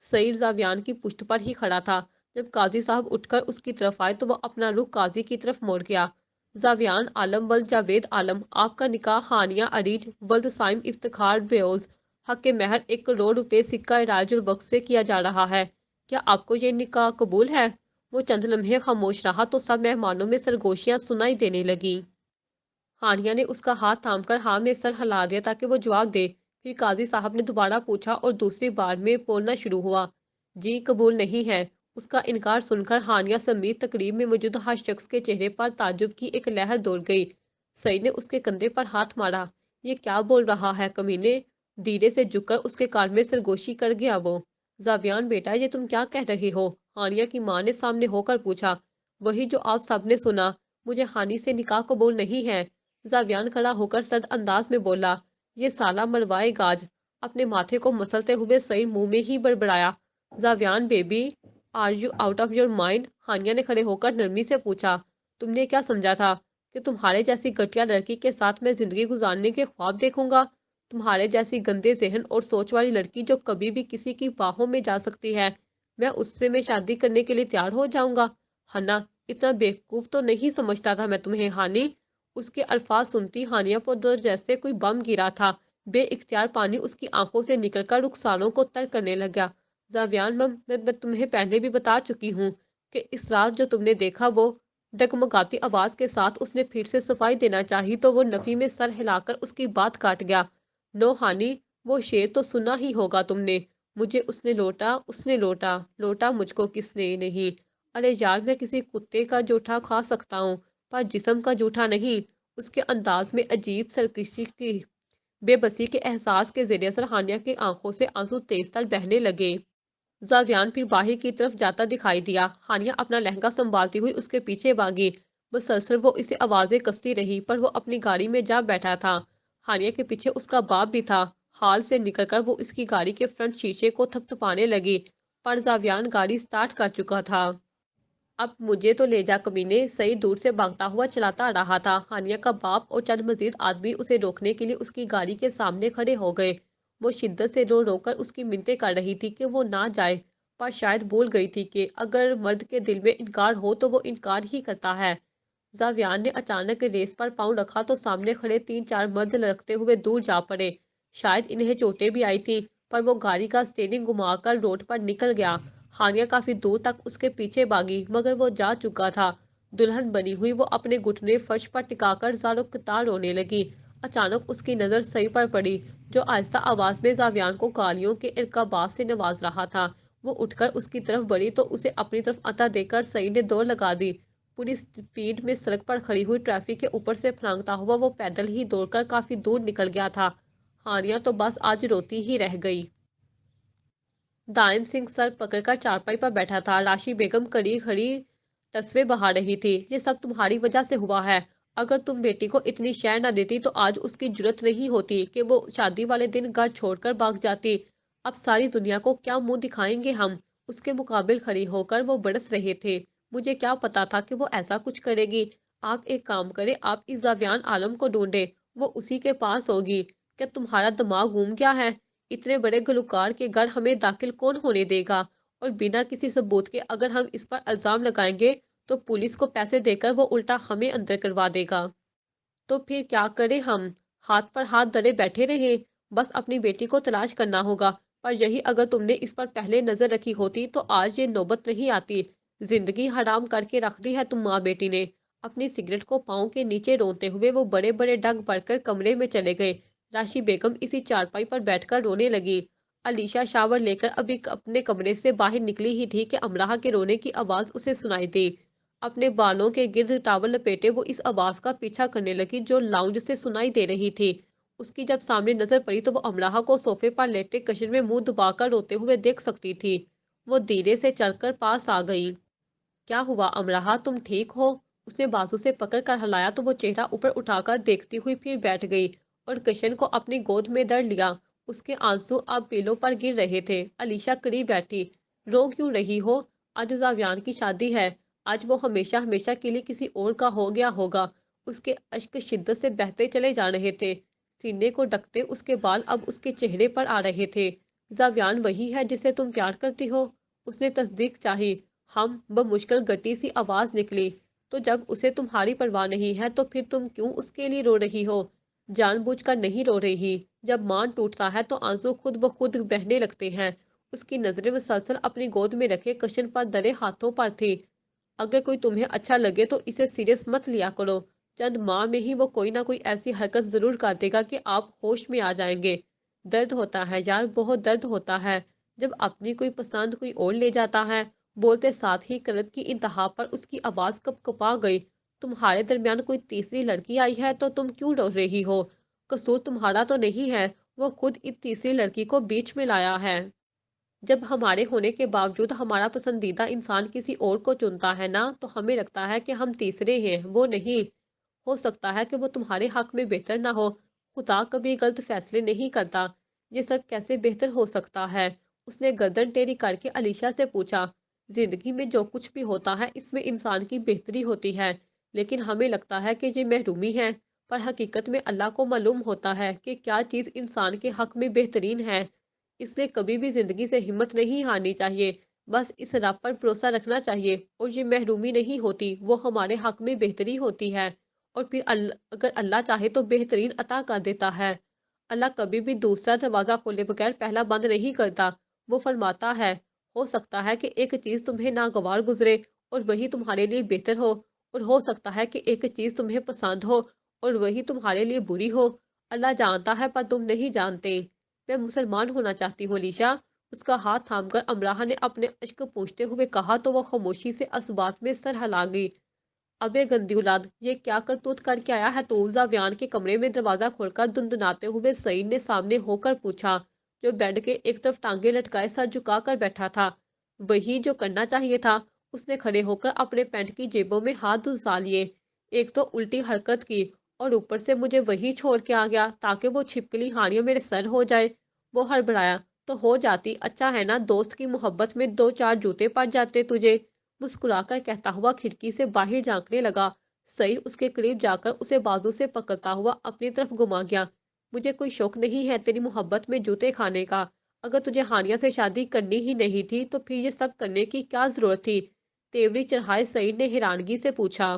सईद जावियान की पुश्त पर ही खड़ा था। जब काजी साहब उठकर उसकी तरफ आए तो वह अपना रुख काजी की तरफ मोड़ गया। जावियान आलम वल्द जावेद आलम, आपका निकाह हानिया अरीज वल्द साइम इफ्तिखार बेओज हक के महर 1 करोड़ रुपए सिक्का राजुल वक्त से किया जा रहा है। क्या आपको ये निकाह कबूल है? वो चंद लम्हे खामोश रहा तो सब मेहमानों में सरगोशियां सुनाई देने लगी। हानिया ने उसका हाथ थामकर हाँ में सर हिला दिया ताकि वो जवाब दे। फिर काजी साहब ने दोबारा पूछा और दूसरी बार में बोलना शुरू हुआ। जी कबूल नहीं है। اس کا انکار سن کر ہانیہ سمیت تقریب میں موجود ہر شخص کے چہرے پر تعجب کی ایک لہر دوڑ گئی۔ سعید نے اس کے کندھے پر ہاتھ مارا۔ یہ کیا بول رہا ہے کمینے؟ دھیرے سے جھک کر اس کے کان میں سرگوشی کر گیا وہ۔ زاویان بیٹا، یہ تم کیا کہہ رہے ہو؟ ہانیہ کی ماں نے سامنے ہو کر پوچھا۔ وہی جو آپ سب نے سنا، مجھے ہانی سے نکاح قبول نہیں ہے۔ زاویان کھڑا ہو کر سرد انداز میں بولا۔ یہ سالہ مروائے گاج۔ اپنے ماتھے کو مسلتے ہوئے سعید منہ میں ہی بڑبڑایا۔ Zaviyan baby, are you out of your mind? Haniya نے کھڑے ہو کر نرمی سے پوچھا۔ تم نے کیا سمجھا تھا کہ تمہارے جیسی گھٹیا لڑکی کے ساتھ میں زندگی گزارنے کے خواب دیکھوں گا؟ تمہارے جیسی گندے ذہن اور سوچ والی لڑکی جو کبھی بھی کسی کی باہوں میں جا سکتی ہے، اس سے میں شادی کرنے کے لیے تیار ہو جاؤں گا؟ ہنا، اتنا بیوقوف تو نہیں سمجھتا تھا میں تمہیں ہانی۔ اس کے الفاظ سنتی ہانیہ پر جیسے کوئی بم گرا تھا۔ بے اختیار پانی اس کی آنکھوں سے نکل کر رخساروں کو تر کرنے لگا۔ زاویان، میں تمہیں پہلے بھی بتا چکی ہوں کہ اس رات جو تم نے دیکھا، وہ ڈگمگاتی آواز کے ساتھ اس نے پھر سے صفائی دینا چاہی تو وہ نفی میں سر ہلا کر اس کی بات کاٹ گیا۔ نو ہانی، وہ شعر تو سنا ہی ہوگا تم نے۔ مجھے اس نے لوٹا، اس نے لوٹا، لوٹا مجھ کو کس نے نہیں۔ ارے یار، میں کسی کتے کا جوٹا کھا سکتا ہوں پر جسم کا جوٹا نہیں۔ اس کے انداز میں عجیب سرکشی کی بے بسی کے احساس کے زیر اثر ہانیہ کی آنکھوں سے آنسو تیز تر بہنے لگے۔ زاویان پھر باہر کی طرف جاتا دکھائی دیا۔ ہانیہ اپنا لہنگا سنبھالتی ہوئی اس کے پیچھے بھاگی۔ مسلسل وہ اسے آوازیں کستی رہی پر وہ اپنی گاڑی میں جا بیٹھا تھا۔ ہانیہ کے پیچھے اس کا باپ بھی تھا۔ ہال سے نکل کر وہ اس کی گاڑی کے فرنٹ شیشے کو تھپتھپانے لگی پر زاویان گاڑی سٹارٹ کر چکا تھا۔ اب مجھے تو لے جا کمینے، سعید دور سے بھاگتا ہوا چلاتا آ رہا تھا۔ ہانیہ کا باپ اور چند مزید آدمی اسے روکنے کے لیے اس کی گاڑی کے سامنے کھڑے ہو گئے۔ وہ شدت سے رو رو کر اس کی منتیں کر رہی تھی کہ وہ نہ جائے، پر شاید بھول گئی تھی کہ اگر مرد کے دل میں انکار ہو تو وہ انکار ہی کرتا ہے۔ زاویان نے اچانک ریس پر پاؤں رکھا تو سامنے کھڑے 3-4 مرد لڑکتے ہوئے دور جا پڑے۔ شاید انہیں چوٹیں بھی آئی تھیں پر وہ گاڑی کا اسٹیئرنگ گھما کر روڈ پر نکل گیا۔ ہانیہ کافی دور تک اس کے پیچھے بھاگی مگر وہ جا چکا تھا۔ دلہن بنی ہوئی وہ اپنے گھٹنے فرش پر ٹکا کر زاروں قطار رونے لگی۔ اچانک اس کی نظر سعید پر پڑی جو آہستہ آواز میں زاویان کو گالیوں کے القابات سے نواز رہا تھا۔ وہ اٹھ کر اس کی طرف بڑھی تو اسے اپنی طرف عطا دے کر سعید نے دوڑ لگا دی۔ پوری سپیڈ میں سڑک پر کھڑی ہوئی ٹریفک کے اوپر سے پھلانگتا ہوا وہ پیدل ہی دوڑ کر کافی دور نکل گیا تھا۔ ہانیہ تو بس آج روتی ہی رہ گئی۔ دائم سنگھ سر پکڑ کر چارپائی پر بیٹھا تھا۔ راشی بیگم کڑی کھڑی ٹسوے بہا رہی تھی۔ یہ سب تمہاری وجہ سے ہوا ہے۔ اگر تم بیٹی کو اتنی شے نہ دیتی تو آج اس کی جرت نہیں ہوتی کہ وہ شادی والے دن گھر چھوڑ کر بھاگ جاتی۔ اب ساری دنیا کو کیا منہ دکھائیں گے ہم؟ اس کے مقابل کھڑی ہو کر وہ برس رہے تھے۔ مجھے کیا پتا تھا کہ وہ ایسا کچھ کرے گی۔ آپ ایک کام کریں، آپ اس زاویان عالم کو ڈھونڈیں، وہ اسی کے پاس ہوگی۔ کیا تمہارا دماغ گھوم گیا ہے؟ اتنے بڑے گلوکار کے گھر ہمیں داخل کون ہونے دے گا؟ اور بنا کسی ثبوت کے اگر ہم اس پر الزام لگائیں گے تو پولیس کو پیسے دے کر وہ الٹا ہمیں اندر کروا دے گا۔ تو پھر کیا کریں ہم؟ ہاتھ پر ہاتھ دھرے بیٹھے رہیں؟ بس اپنی بیٹی کو تلاش کرنا ہوگا۔ پر یہی اگر تم نے اس پر پہلے نظر رکھی ہوتی تو آج یہ نوبت نہیں آتی۔ زندگی حرام کر کے رکھ دی ہے تم ماں بیٹی نے۔ اپنی سگریٹ کو پاؤں کے نیچے رونتے ہوئے وہ بڑے بڑے ڈگ بڑھ کر کمرے میں چلے گئے۔ راشی بیگم اسی چارپائی پر بیٹھ کر رونے لگی۔ علیشا شاور لے کر ابھی اپنے کمرے سے باہر نکلی ہی تھی کہ امراہ کے رونے کی آواز اسے سنائی دی۔ اپنے بالوں کے گرد ٹاول لپیٹے وہ اس آواز کا پیچھا کرنے لگی جو لاؤنج سے سنائی دے رہی تھی۔ اس کی جب سامنے نظر پڑی تو وہ امراہ کو صوفے پر لیٹے کشن میں منہ دبا کر روتے ہوئے دیکھ سکتی تھی۔ وہ دھیرے سے چل کر پاس آ گئی۔ کیا ہوا امراہ، تم ٹھیک ہو؟ اس نے بازو سے پکڑ کر ہلایا تو وہ چہرہ اوپر اٹھا کر دیکھتی ہوئی پھر بیٹھ گئی اور کشن کو اپنی گود میں دھر لیا۔ اس کے آنسو اب بیلوں پر گر رہے تھے۔ علیشا قریب بیٹھی۔ رو کیوں رہی ہو؟ آج زاویان کی شادی ہے۔ آج وہ ہمیشہ ہمیشہ کے لیے کسی اور کا ہو گیا ہوگا۔ اس کے اشک شدت سے بہتے چلے جا رہے تھے۔ سینے کو ڈھکتے اس کے بال اب اس کے چہرے پر آ رہے تھے۔ زاویان وہی ہے جسے تم پیار کرتی ہو؟ اس نے تصدیق چاہی۔ ہم بمشکل گٹی سی آواز نکلی۔ تو جب اسے تمہاری پرواہ نہیں ہے تو پھر تم کیوں اس کے لیے رو رہی ہو؟ جان بوجھ کر نہیں رو رہی۔ جب مان ٹوٹتا ہے تو آنسو خود بخود بہنے لگتے ہیں۔ اس کی نظریں مسلسل اپنی گود میں رکھے کشن پر دھرے ہاتھوں پر تھی۔ اگر کوئی تمہیں اچھا لگے تو اسے سیریس مت لیا کرو۔ چند ماہ میں ہی وہ کوئی نہ کوئی ایسی حرکت ضرور کر دے گا کہ آپ ہوش میں آ جائیں گے۔ درد ہوتا ہے یار، بہت درد ہوتا ہے جب اپنی کوئی پسند کوئی اور لے جاتا ہے بولتے ساتھ ہی کرب کی انتہا پر اس کی آواز کپ کپا گئی۔ تمہارے درمیان کوئی تیسری لڑکی آئی ہے تو تم کیوں رو رہی ہو؟ قصور تمہارا تو نہیں ہے، وہ خود اس تیسری لڑکی کو بیچ میں لایا ہے۔ جب ہمارے ہونے کے باوجود ہمارا پسندیدہ انسان کسی اور کو چنتا ہے نا، تو ہمیں لگتا ہے کہ ہم تیسرے ہیں، وہ نہیں۔ ہو سکتا ہے کہ وہ تمہارے حق میں بہتر نہ ہو، خدا کبھی غلط فیصلے نہیں کرتا۔ یہ سب کیسے بہتر ہو سکتا ہے؟ اس نے گردن ٹیڑھی کر کے علیشا سے پوچھا۔ زندگی میں جو کچھ بھی ہوتا ہے اس میں انسان کی بہتری ہوتی ہے، لیکن ہمیں لگتا ہے کہ یہ محرومی ہے، پر حقیقت میں اللہ کو معلوم ہوتا ہے کہ کیا چیز انسان کے حق میں بہترین ہے۔ اس لیے کبھی بھی زندگی سے ہمت نہیں ہارنی چاہیے، بس اس رب پر بھروسہ رکھنا چاہیے، اور یہ محرومی نہیں ہوتی، وہ ہمارے حق میں بہتری ہوتی ہے، اور پھر اگر اللہ چاہے تو بہترین عطا کر دیتا ہے۔ اللہ کبھی بھی دوسرا دروازہ کھولے بغیر پہلا بند نہیں کرتا۔ وہ فرماتا ہے، ہو سکتا ہے کہ ایک چیز تمہیں ناگوار گزرے اور وہی تمہارے لیے بہتر ہو، اور ہو سکتا ہے کہ ایک چیز تمہیں پسند ہو اور وہی تمہارے لیے بری ہو۔ اللہ جانتا ہے پر تم نہیں جانتے۔ میں مسلمان ہونا چاہتی ہوں علیشا، اس کا ہاتھ تھام کر امراہ نے اپنے اشک پوچھتے ہوئے کہا تو وہ خاموشی سے اسبات میں سر ہلا گئی۔ ابے گندی اولاد، یہ کیا کرتوت کر کے آیا ہے تو؟ زاویان کے کمرے میں دروازہ کھول کر دندناتے ہوئے سعید نے سامنے ہو کر پوچھا، جو بیڈ کے ایک طرف ٹانگیں لٹکائے سر جھکا کر بیٹھا تھا۔ وہی جو کرنا چاہیے تھا۔ اس نے کھڑے ہو کر اپنے پینٹ کی جیبوں میں ہاتھ دھسا لیے۔ ایک تو الٹی حرکت کی، اور اوپر سے مجھے وہی چھوڑ کے آ گیا تاکہ وہ چھپکلی ہانیوں میرے سر ہو جائے۔ وہ ہڑبڑایا، تو ہو جاتی، اچھا ہے نا، دوست کی محبت میں دو چار جوتے پڑ جاتے تجھے۔ مسکرا کر کہتا ہوا کھڑکی سے باہر جھانکنے لگا۔ سعید اس کے قریب جا کر اسے بازو سے پکڑتا ہوا اپنی طرف گھما گیا۔ مجھے کوئی شوق نہیں ہے تیری محبت میں جوتے کھانے کا۔ اگر تجھے ہانیہ سے شادی کرنی ہی نہیں تھی تو پھر یہ سب کرنے کی کیا ضرورت تھی؟ تیوری چڑھائے سعید نے حیرانگی سے پوچھا۔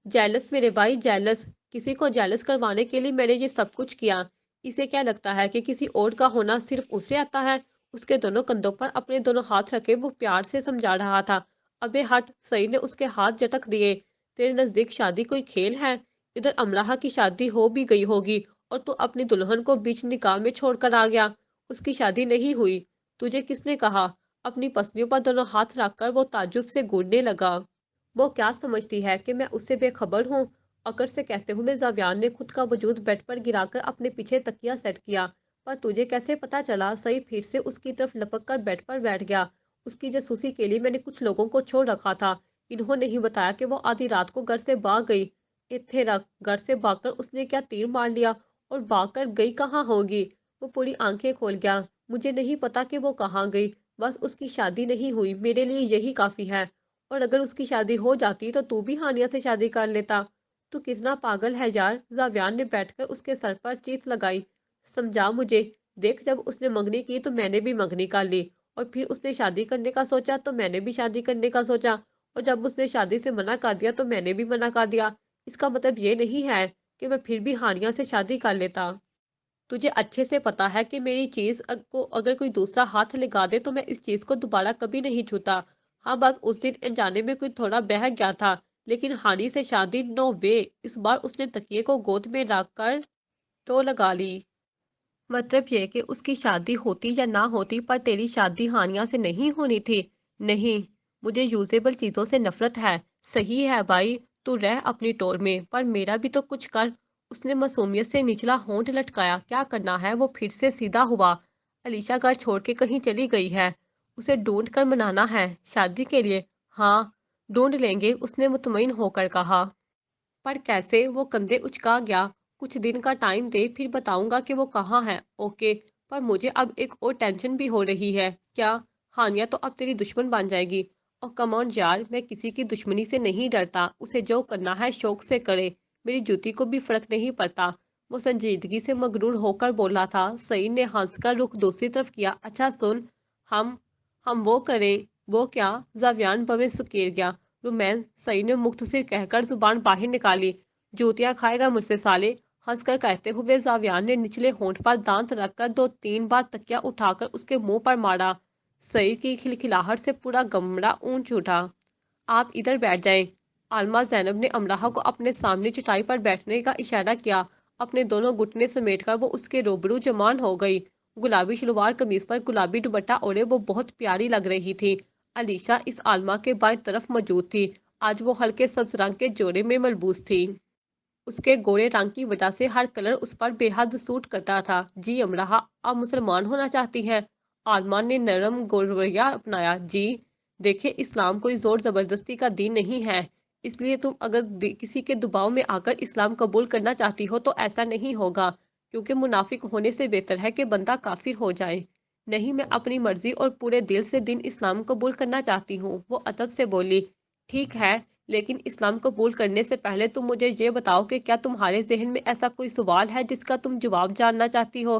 جیلس میرے بھائی، جیلس؟ کسی کو جیلس کروانے کے لیے میں نے یہ سب کچھ کیا؟ اسے کیا لگتا ہے کہ کسی اور کا ہونا صرف اسے آتا ہے؟ اس کے دونوں کندھوں پر اپنے دونوں ہاتھ رکھے وہ پیار سے سمجھا رہا تھا۔ ابے ہٹ! سعید نے اس کے ہاتھ جھٹک دیے۔ تیرے نزدیک شادی کوئی کھیل ہے؟ ادھر امراہ کی شادی ہو بھی گئی ہوگی اور تو اپنی دلہن کو بیچ نکاح میں چھوڑ کر آ گیا۔ اس کی شادی نہیں ہوئی۔ تجھے کس نے کہا؟ اپنی پسلیوں پر دونوں ہاتھ رکھ کر وہ تعجب سے گونجنے لگا۔ وہ کیا سمجھتی ہے کہ میں اس سے بے خبر ہوں؟ اکڑ سے کہتے ہوئے زاویان نے خود کا وجود بیڈ پر گرا کر اپنے پیچھے تکیہ سیٹ کیا۔ پر تجھے کیسے پتا چلا؟ سعید پھر سے اس کی طرف لپک کر بیڈ پر بیٹھ گیا۔ اس کی جاسوسی کے لیے میں نے کچھ لوگوں کو چھوڑ رکھا تھا، انہوں نے ہی بتایا کہ وہ آدھی رات کو گھر سے بھاگ گئی۔ اتھے رکھ، گھر سے بھاگ کر اس نے کیا تیر مار لیا؟ اور بھاگ کر گئی کہاں ہوگی؟ وہ پوری آنکھیں کھول گیا۔ مجھے نہیں پتا کہ وہ کہاں گئی، بس اس کی شادی نہیں ہوئی، میرے لیے یہی کافی ہے۔ اور اگر اس کی شادی ہو جاتی تو بھی ہانیہ سے شادی کر لیتا۔ تو کتنا پاگل ہے یار! زاویان نے بیٹھ کر اس کے سر پر چیخ لگائی۔ سمجھا مجھے؟ دیکھ، جب اس نے منگنی کی تو میں نے بھی منگنی کر لی، اور پھر اس نے شادی کرنے کا سوچا تو میں نے بھی شادی کرنے کا سوچا، اور جب اس نے شادی سے منع کر دیا تو میں نے بھی منع کر دیا۔ اس کا مطلب یہ نہیں ہے کہ میں پھر بھی ہانیہ سے شادی کر لیتا۔ تجھے اچھے سے پتا ہے کہ میری چیز کو اگر کوئی دوسرا ہاتھ لگا دے تو میں اس چیز کو دوبارہ کبھی نہیں چھوتا۔ ہاں، بس اس دن انجانے میں کوئی تھوڑا بہک گیا تھا، لیکن ہانی سے شادی نو وے۔ اس بار اس نے تکیے کو گود میں رکھ کر ٹو لگا لی۔ مطلب یہ کہ اس کی شادی ہوتی یا نہ ہوتی، پر تیری شادی ہانیہ سے نہیں ہونی تھی؟ نہیں، مجھے یوزیبل چیزوں سے نفرت ہے۔ صحیح ہے بھائی، تو رہ اپنی ٹور میں، پر میرا بھی تو کچھ کر۔ اس نے معصومیت سے نچلا ہونٹ لٹکایا۔ کیا کرنا ہے؟ وہ پھر سے سیدھا ہوا۔ علیشا گھر چھوڑ کے کہیں چلی گئی ہے، اسے ڈھونڈ کر منانا ہے شادی کے لیے۔ ہاں، ڈھونڈ لیں گے، اس نے مطمئن ہو کر کہا۔ پر کیسے؟ وہ کندھے اچکا گیا۔ کچھ دن کا ٹائم دے، پھر بتاؤں گا کہ وہ کہاں ہے۔ اوکے، پر مجھے اب ایک اور ٹینشن بھی ہو رہی ہے۔ کیا؟ ہانیہ تو اب تیری دشمن بن جائے گی۔ اور کم آن یار، میں کسی کی دشمنی سے نہیں ڈرتا، اسے جو کرنا ہے شوق سے کرے، میری جوتی کو بھی فرق نہیں پڑتا۔ وہ سنجیدگی سے مغرور ہو کر بولا تھا۔ سعید نے ہنس کر رخ دوسری طرف کیا۔ اچھا سن، ہم وہ کریں۔ وہ کیا؟ زاویان بوے سکیر گیا۔ رومانس، سعید نے مختصر کہہ کر زبان باہر نکالی۔ جوتیاں کھائے گا مجھ سے سالے! ہنس کر کہتے ہوئے زاویان نے نچلے ہونٹ پر دانت رکھ کر دو تین بار تکیہ اٹھا کر اس کے منہ پر مارا۔ سعید کی کھلکھلاہٹ سے پورا کمرہ اونچ اٹھا۔ آپ ادھر بیٹھ جائیں۔ عالمہ زینب نے امراہ کو اپنے سامنے چٹائی پر بیٹھنے کا اشارہ کیا۔ اپنے دونوں گھٹنے سمیٹ کر وہ اس کے روبرو جمان ہو گئی۔ گلابی شلوار قمیص پر گلابی دوپٹہ اوڑھے وہ بہت پیاری لگ رہی تھی۔ अलीशा इस आलमा के बाएं तरफ मौजूद थी। आज वो हल्के सब्ज रंग के जोड़े में मलबूस थी। उसके गोरे रंग की वजह से हर कलर उस पर बेहद सूट करता था। जी अमराह, आप मुसलमान होना चाहती हैं? आलमान ने नरम गोरवैया अपनाया। जी देखिए, इस्लाम कोई जोर जबरदस्ती का दीन नहीं है। इसलिए तुम अगर किसी के दबाव में आकर इस्लाम कबूल करना चाहती हो तो ऐसा नहीं होगा, क्योंकि मुनाफिक होने से बेहतर है कि बंदा काफिर हो जाए। नहीं, मैं अपनी मर्जी और पूरे दिल से दिन इस्लाम कबूल करना चाहती हूँ, वो अदब से बोली। ठीक है, लेकिन इस्लाम कबूल करने से पहले तुम मुझे ये बताओ कि क्या तुम्हारे जहन में ऐसा कोई सवाल है जिसका तुम जवाब जानना चाहती हो?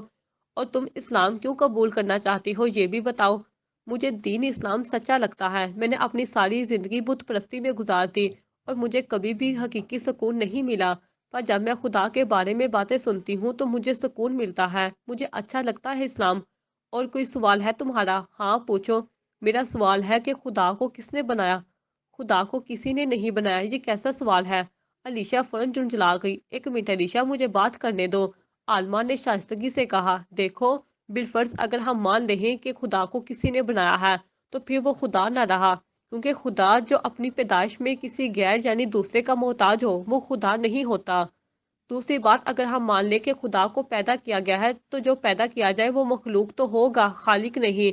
और तुम इस्लाम क्यों कबूल करना चाहती हो ये भी बताओ। मुझे दीन इस्लाम सच्चा लगता है। मैंने अपनी सारी जिंदगी बुत परस्ती में गुजार दी और मुझे कभी भी हकीकी सुकून नहीं मिला। पर जब मैं खुदा के बारे में बातें सुनती हूँ तो मुझे सुकून मिलता है। मुझे अच्छा लगता है इस्लाम। और कोई सवाल है तुम्हारा? हाँ पूछो। मेरा सवाल है कि खुदा को किसने बनाया? खुदा को किसी ने नहीं बनाया। ये कैसा सवाल है? अलीशा फौरन झुंझला गई। एक मिनट अलीशा, मुझे बात करने दो। आलमा ने शाइस्तगी से कहा, देखो, बिलफर्ज अगर हम मान लें कि खुदा को किसी ने बनाया है तो फिर वो खुदा ना रहा, क्योंकि खुदा जो अपनी पैदाइश में किसी गैर यानी दूसरे का मोहताज हो वो खुदा नहीं होता। दूसरी बात, अगर हम मान लें कि खुदा को पैदा किया गया है तो जो पैदा किया जाए वो मखलूक तो होगा, खालिक नहीं।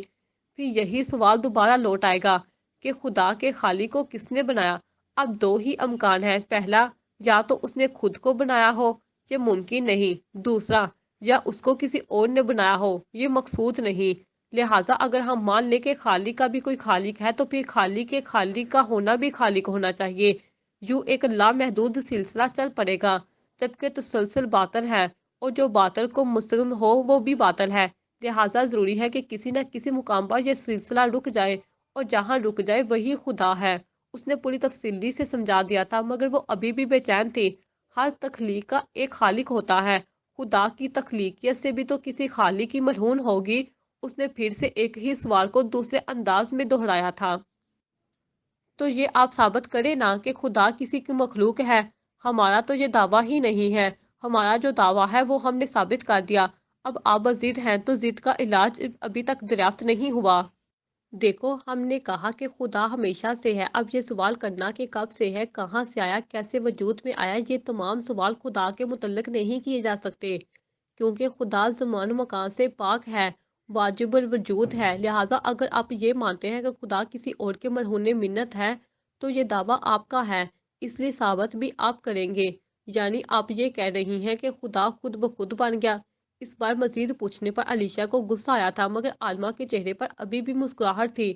फिर यही सवाल दोबारा लौट आएगा कि खुदा के खालिक को किसने बनाया। अब दो ही अमकान है। पहला, या तो उसने खुद को बनाया हो, ये मुमकिन नहीं। दूसरा, या उसको किसी और ने बनाया हो, ये मकसूद नहीं। लिहाजा अगर हम मान लें कि खालिक का भी कोई खालिक है तो फिर खालिक के खालिक का होना भी खालिक होना चाहिए। यूं एक लामहदूद सिलसिला चल पड़ेगा, जबकि तसलसल बातल है, और जो बातल को मुस्लिम हो वो भी बातल है। लिहाजा ज़रूरी है कि किसी न किसी मुकाम पर यह सिलसिला रुक जाए, और जहाँ रुक जाए वही खुदा है। उसने पूरी तफसीली से समझा दिया था, मगर वो अभी भी बेचैन थी। हर तख्लीक का एक खालिक होता है। खुदा की तख्लीकियत से भी तो किसी खालिक की मरहून होगी। उसने फिर से एक ही सवाल को दूसरे अंदाज में दोहराया था। तो ये आप साबित करें ना कि खुदा किसी की मखलूक है। हमारा तो ये दावा ही नहीं है। हमारा जो दावा है वो हमने साबित कर दिया। अब आप जिद हैं तो जिद का इलाज अभी तक दरियाफ्त नहीं हुआ। देखो, हमने कहा कि खुदा हमेशा से है। अब ये सवाल करना कि कब से है, कहाँ से आया, कैसे वजूद में आया, ये तमाम सवाल खुदा के मुतल्लिक नहीं किए जा सकते, क्योंकि खुदा ज़मान मकान से पाक है, वाजिबुल वजूद है। लिहाजा अगर आप ये मानते हैं कि खुदा किसी और के मरहून मिन्नत है तो ये दावा आपका है, इसलिए साबित भी आप करेंगे। यानी आप ये कह रही हैं कि खुदा खुद ब खुद बन गया। इस बार मजीद पूछने पर अलीशा को गुस्सा आया था, मगर आलमा के चेहरे पर अभी भी मुस्कुराहट थी।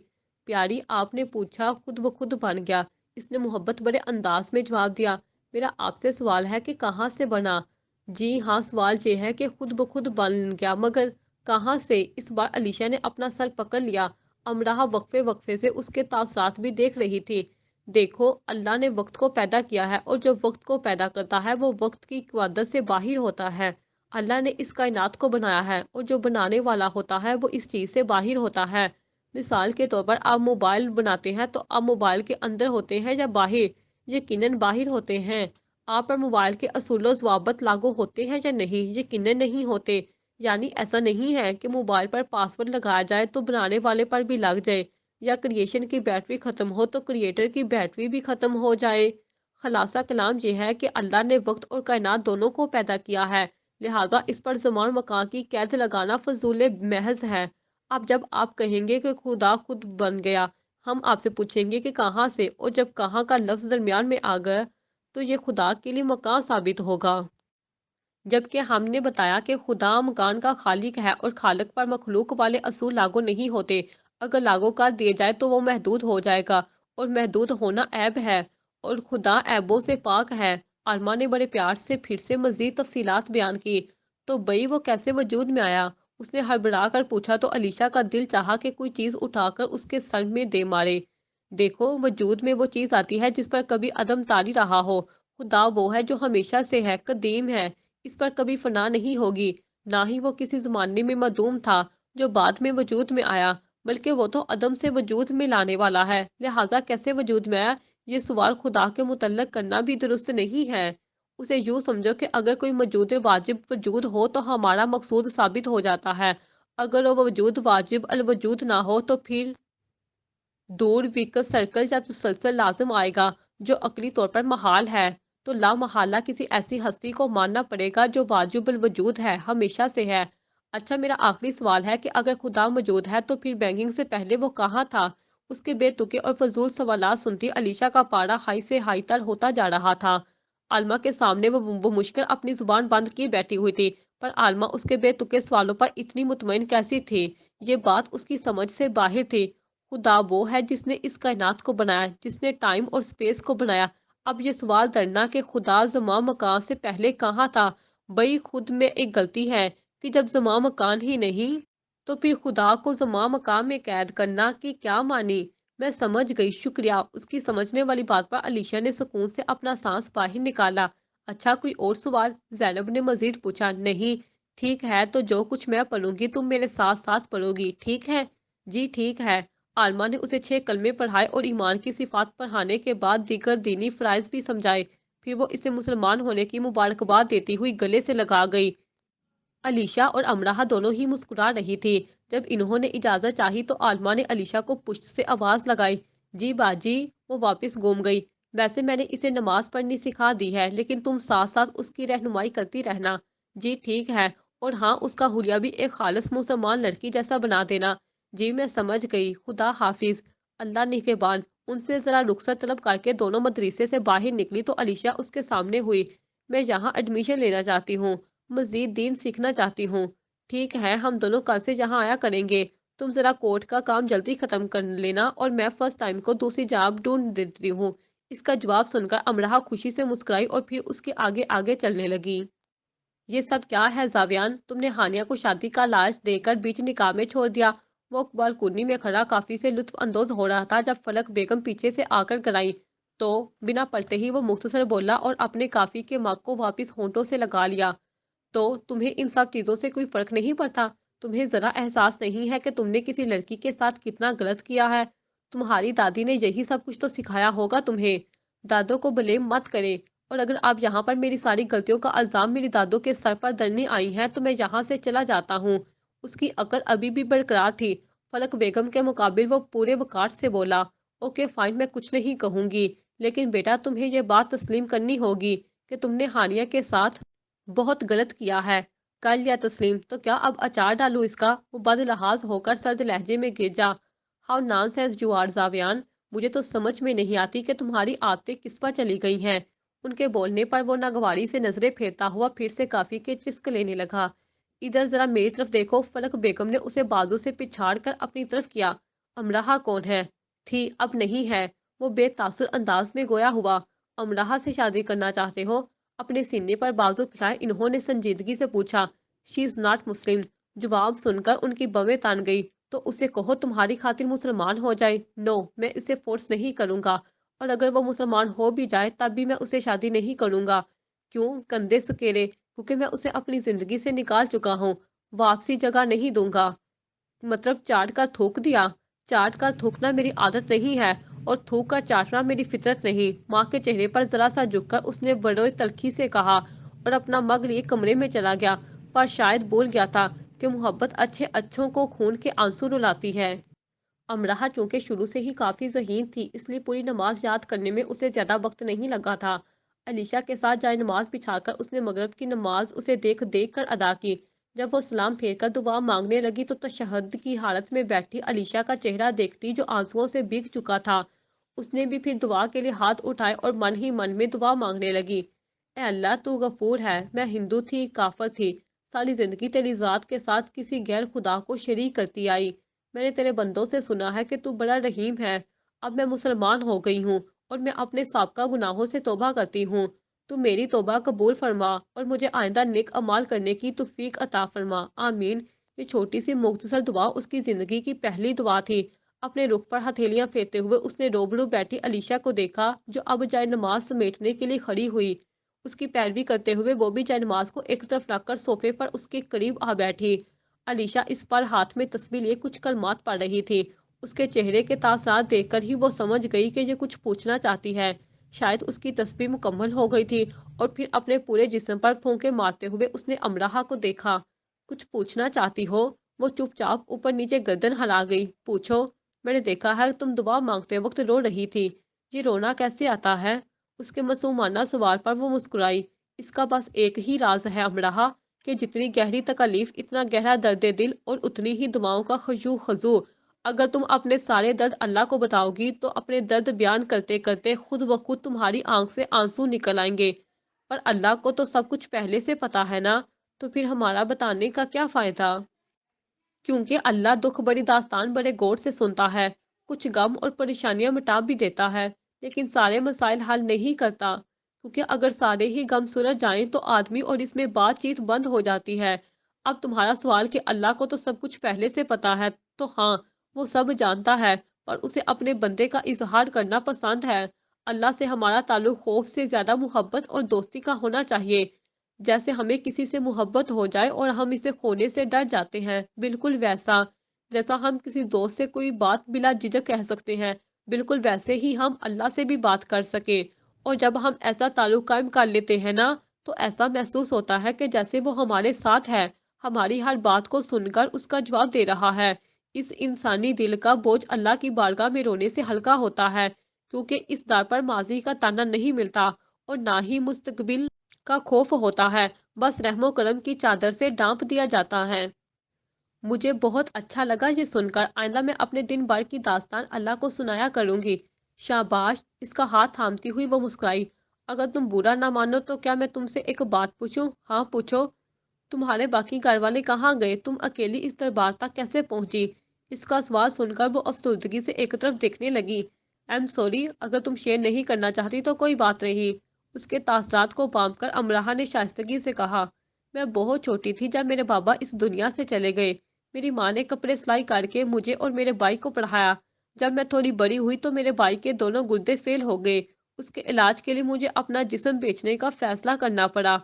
प्यारी, आपने पूछा खुद ब खुद बन गया। इसने मोहब्बत भरे अंदाज में जवाब दिया। मेरा आपसे सवाल है कि कहाँ से बना? जी हाँ, सवाल ये है कि खुद ब खुद बन गया, मगर कहाँ से? इस बार अलीशा ने अपना सर पकड़ लिया। अमराह वक्फे वक्फे से उसके तासरात भी देख रही थी। देखो, अल्लाह ने वक्त को पैदा किया है, और जो वक्त को पैदा करता है वो वक्त की क़ुव्वत से बाहिर होता है। अल्लाह ने इस कायनात को बनाया है, और जो बनाने वाला होता है वो इस चीज़ से बाहिर होता है। मिसाल के तौर पर आप मोबाइल बनाते हैं तो आप मोबाइल के अंदर होते हैं या बाहिर? यकीनन बाहिर होते हैं। आप पर मोबाइल के असूल व ज़वाबित लागू होते हैं या नहीं? यकीनन नहीं होते। यानी ऐसा नहीं है कि मोबाइल पर पासवर्ड लगाया जाए तो बनाने वाले पर भी लग जाए, या क्रिएशन की बैटरी ख़त्म हो तो क्रिएटर की बैटरी भी ख़त्म हो जाए। खलासा कलाम यह है कि अल्लाह ने वक्त और कायनात दोनों को पैदा किया है। लिहाजा इस पर ज़मान मकान की कैद लगाना फजूल महज है। अब जब आप कहेंगे कि खुदा खुद बन गया, हम आपसे पूछेंगे कि कहाँ से, और जब कहाँ का लफ्ज़ दरमियान में आ गया तो ये खुदा के लिए मकान साबित होगा। जबकि हमने बताया कि खुदा मकान का खालिक है और खालिक पर मखलूक वाले असूल लागू नहीं होते। अगर लागू कर दिए जाए तो वो महदूद हो जाएगा, और महदूद होना ऐब है, और खुदा ऐबों से पाक है। आलमा ने बड़े प्यार से फिर से मजीद तफसीलात बयान की। तो बई वो कैसे वजूद में आया? उसने हड़बड़ा कर पूछा तो अलीशा का दिल चाहा कि कोई चीज़ उठाकर उसके सर में दे मारे। देखो, वजूद में वो चीज़ आती है जिस पर कभी अदम तारी रहा हो। खुदा वो है जो हमेशा से है, कदीम है, इस पर कभी फना नहीं होगी। ना ही वो किसी ज़माने में मदूम था जो बाद में वजूद में आया, बल्कि वो तो अदम से वजूद में लाने वाला है। लिहाजा कैसे वजूद में आया, ये सवाल खुदा के मुतल्लक करना भी दुरुस्त नहीं है। उसे यूँ समझो कि अगर कोई मौजूद वाजिब वजूद हो तो हमारा मकसूद साबित हो जाता है। अगर वो वजूद वाजिब अल वजूद ना हो तो फिर दूर विकट सर्कल या तसलसल लाज़िम आएगा, जो अक़ली तौर पर महाल है। तो लामहल्ला किसी ऐसी हस्ती को मानना पड़ेगा जो वाजिबुल वजूद है, हमेशा से है। अच्छा, मेरा आखिरी सवाल है कि अगर खुदा मौजूद है तो फिर बैंकिंग से पहले वो कहाँ था? उसके बेतुके और फजूल सवालात सुनती अलीशा का पारा हाई से हाई तर होता जा रहा था। आलमा के सामने वो मुश्किल अपनी जुबान बंद किए बैठी हुई थी, पर आलमा उसके बेतुके सवालों पर इतनी मुतमईन कैसी थी? ये बात उसकी समझ से बाहर थी। खुदा वो है जिसने इस कायनात को बनाया, जिसने टाइम और स्पेस को बनाया। अब ये सवाल धरना कि खुदा ज़मा मकान से पहले कहाँ था, बई खुद में एक गलती है कि जब ज़मा मकान ही नहीं, तो फिर खुदा को ज़मा मकान में कैद करना की क्या मानी? मैं समझ गई, शुक्रिया। उसकी समझने वाली बात पर अलीशा ने सुकून से अपना सांस बाहर निकाला। अच्छा, कोई और सवाल? ज़ैनब ने मजीद पूछा। नहीं। ठीक है, तो जो कुछ मैं पढ़ूंगी तुम मेरे साथ साथ पढ़ोगी, ठीक है? जी ठीक है। आलमा ने उसे 6 कलमे पढ़ाए और ईमान की सिफात पढ़ाने के बाद दीगर दीनी फ़राइज़ भी समझाए। फिर वो इसे मुसलमान होने की मुबारकबाद देती हुई गले से लगा गई। अलीशा और अमराह दोनों ही मुस्कुरा रही थी। जब इन्होंने इजाज़त चाही तो आलमा ने अलीशा को पुश्त से आवाज़ लगाई। जी बाजी। वो वापस घूम गई। वैसे मैंने इसे नमाज पढ़नी सिखा दी है, लेकिन तुम साथ साथ उसकी रहनुमाई करती रहना। जी ठीक है। और हाँ, उसका हुलिया भी एक खालिस मुसलमान लड़की जैसा बना देना। जी मैं समझ गई, खुदा हाफिज। अल्लाह निगहबान। उनसे ज़रा रुखसत तलब करके दोनों मदरसे से बाहर निकली तो अलीशा उसके सामने हुई। मैं यहाँ एडमिशन लेना चाहती हूँ, मजीद दीन सीखना चाहती हूँ। ठीक है, हम दोनों कल से यहाँ आया करेंगे। तुम जरा कोर्ट का काम जल्दी खत्म कर लेना और मैं फर्स्ट टाइम को दूसरी जॉब ढूंढ देती हूँ। इसका जवाब सुनकर अमराह खुशी से मुस्कुराई और फिर उसके आगे आगे चलने लगी। ये सब क्या है जावियान? तुमने हानिया को शादी का लालच देकर बीच निकाह में छोड़ दिया। वो बालकुनी में खड़ा काफी से लुत्फ अंदोज हो रहा था जब फलक बेगम पीछे से आकर कराई। तो बिना पलटे ही वो मुख्तसर बोला और अपने काफी के मग को वापस होंठों से लगा लिया। तो तुम्हें इन सब चीजों से कोई फर्क नहीं पड़ता? तुम्हें जरा एहसास नहीं है कि तुमने किसी लड़की के साथ कितना गलत किया है? तुम्हारी दादी ने यही सब कुछ तो सिखाया होगा तुम्हें। दादों को ब्लेम मत करे। और अगर आप यहाँ पर मेरी सारी गलतियों का इल्जाम मेरी दादों के सर पर धरने आई हैं तो मैं यहाँ से चला जाता हूँ। उसकी अकड़ अभी भी बरकरार थी। फलक बेगम के मुकाबिल वो पूरे वक़ार से बोला। ओके फाइन, मैं कुछ नहीं कहूंगी, लेकिन बेटा तुम्हें ये बात तस्लीम करनी होगी कि तुमने हानिया के साथ बहुत गलत किया है। कर लिया तस्लीम, तो क्या अब अचार डालूं इसका? वो बदलहाज होकर सर्द लहजे में गिर जा। How nonsense you are Zaviyan. मुझे तो समझ में नहीं आती कि तुम्हारी आदतें किस पर चली गई हैं। उनके बोलने पर वो नागवारी से नजरें फेरता हुआ फिर से काफी के चिस्क लेने लगा। इधर जरा मेरी तरफ देखो। फलक बेगम ने उसे बाजू से पिछाड़ कर अपनी तरफ किया। अमराह कौन है? थी, अब नहीं है। वो बेतासुर अंदाज में गोया हुआ। अमराह से शादी करना चाहते हो? अपने सीने पर बाजू फैलाए इन्होंने संजीदगी से पूछा। शी इज नॉट मुस्लिम। जवाब सुनकर उनकी बवें तान गई। तो उसे कहो तुम्हारी खातिर मुसलमान हो जाए। नो, मैं इसे फोर्स नहीं करूंगा। और अगर वो मुसलमान हो भी जाए तब भी मैं उसे शादी नहीं करूंगा। क्यों? कंधे सकेले, क्योंकि मैं उसे अपनी जिंदगी से निकाल चुका हूँ। वापसी जगह नहीं दूंगा। मतलब चाट कर थूक दिया? चाट कर थूकना मेरी आदत नहीं है, और थूक कर चाटना मेरी फितरत नहीं। माँ के चेहरे पर जरा सा झुककर उसने बड़ों तलखी से कहा और अपना मग लिए कमरे में चला गया। पर शायद भूल गया था कि मोहब्बत अच्छे अच्छों को खून के आंसू रुलाती है। अमराह चूंकि शुरू से ही काफी ज़हीन थी, इसलिए पूरी नमाज याद करने में उसे ज्यादा वक्त नहीं लगा था। अलीशा के साथ जाए नमाज बिछाकर उसने मगरिब की नमाज उसे देख देख कर अदा की। जब वो सलाम फेर कर दुआ मांगने लगी तो तशहद की हालत में बैठी अलीशा का चेहरा देखती जो आंसुओं से भीग चुका था। उसने भी फिर दुआ के लिए हाथ उठाए और मन ही मन में दुआ मांगने लगी। ए अल्लाह, तू गफूर है। मैं हिंदू थी, काफर थी, सारी जिंदगी तेरी जात के साथ किसी गैर खुदा को शरीक करती आई। मैंने तेरे बंदों से सुना है कि तू बड़ा रहीम है। अब मैं मुसलमान हो गई हूँ और मैं अपने साबका गुनाहों से तौबा करती हूँ। तू मेरी तौबा कबूल फरमा और मुझे आइंदा नेक अमाल करने की तौफीक अता फरमा। आमीन। ये छोटी सी मुख्तसर दुआ उसकी जिंदगी की पहली दुआ थी। अपने रुख पर हथेलियां फेरते हुए उसने रोबरू बैठी अलीशा को देखा जो अब जाए नमाज समेटने के लिए खड़ी हुई। उसकी पैरवी करते हुए वो भी जाए नमाज को एक तरफ रखकर सोफे पर उसके करीब आ बैठी। अलीशा इस पर हाथ में तस्बीह लिए कुछ कलमात पढ़ रही थी। उसके चेहरे के तासरात देखकर ही वो समझ गई कि ये कुछ पूछना चाहती है। शायद उसकी तस्बीह मुकम्मल हो गई थी और फिर अपने पूरे जिस्म पर फूंके मारते हुए उसने अमराह को देखा। कुछ पूछना चाहती हो? वो चुपचाप ऊपर नीचे गर्दन हिला गई। पूछो। मैंने देखा है तुम दुआ मांगते वक्त रो रही थी। ये रोना कैसे आता है? उसके मासूमाना सवाल पर वो मुस्कुराई। इसका बस एक ही राज है अमराहा, कि जितनी गहरी तकलीफ इतना गहरा दर्द दिल और उतनी ही दुआओं का खशू खजू। अगर तुम अपने सारे दर्द अल्लाह को बताओगी तो अपने दर्द बयान करते करते खुद ब खुद तुम्हारी आंख से आंसू निकल आएंगे। पर अल्लाह को तो सब कुछ पहले से पता है ना, तो फिर हमारा बताने का क्या फायदा? क्योंकि अल्लाह दुख बड़ी दास्तान बड़े गौर से सुनता है। कुछ गम और परेशानियां मिटा भी देता है, लेकिन सारे मसाइल हल नहीं करता। क्योंकि अगर सारे ही गम सुलझ जाएं तो आदमी और इसमें बातचीत बंद हो जाती है। अब तुम्हारा सवाल कि अल्लाह को तो सब कुछ पहले से पता है, तो हाँ, वो सब जानता है, पर उसे अपने बंदे का इजहार करना पसंद है। अल्लाह से हमारा ताल्लुक खौफ से ज्यादा मोहब्बत और दोस्ती का होना चाहिए। जैसे हमें किसी से मोहब्बत हो जाए और हम इसे खोने से डर जाते हैं, बिल्कुल वैसा। जैसा हम किसी दोस्त से कोई बात बिला झिझक कह सकते हैं, बिल्कुल वैसे ही हम अल्लाह से भी बात कर सके। और जब हम ऐसा ताल्लुक कायम कर लेते हैं ना, तो ऐसा महसूस होता है कि जैसे वो हमारे साथ है, हमारी हर बात को सुनकर उसका जवाब दे रहा है। इस इंसानी दिल का बोझ अल्लाह की बारगाह में रोने से हल्का होता है, क्योंकि इस दर पर माजी का ताना नहीं मिलता और ना ही मुस्तकबिल का खौफ होता है। बस रहमो करम की चादर से ढांप दिया जाता है। मुझे बहुत अच्छा लगा ये सुनकर। आइंदा मैं अपने दिन भर की दास्तान अल्लाह को सुनाया करूंगी। शाबाश, इसका हाथ थामती हुई वो मुस्कुराई। अगर तुम बुरा ना मानो तो क्या मैं तुमसे एक बात पूछूं? हाँ पूछो। तुम्हारे बाकी घर वाले कहाँ गए? तुम अकेली इस दरबार तक कैसे पहुंची? इसका सवाल सुनकर वो अफसुर्दगी से एक तरफ देखने लगी। आई एम सॉरी, अगर तुम शेयर नहीं करना चाहती तो कोई बात नहीं। उसके तासरात को बांधकर अमराहा ने शाइस्तगी से कहा, मैं बहुत छोटी थी जब मेरे बाबा इस दुनिया से चले गए। मेरी माँ ने कपड़े सिलाई करके मुझे और मेरे भाई को पढ़ाया। जब मैं थोड़ी बड़ी हुई तो मेरे भाई के दोनों गुर्दे फेल हो गए। उसके इलाज के लिए मुझे अपना जिस्म बेचने का फैसला करना पड़ा।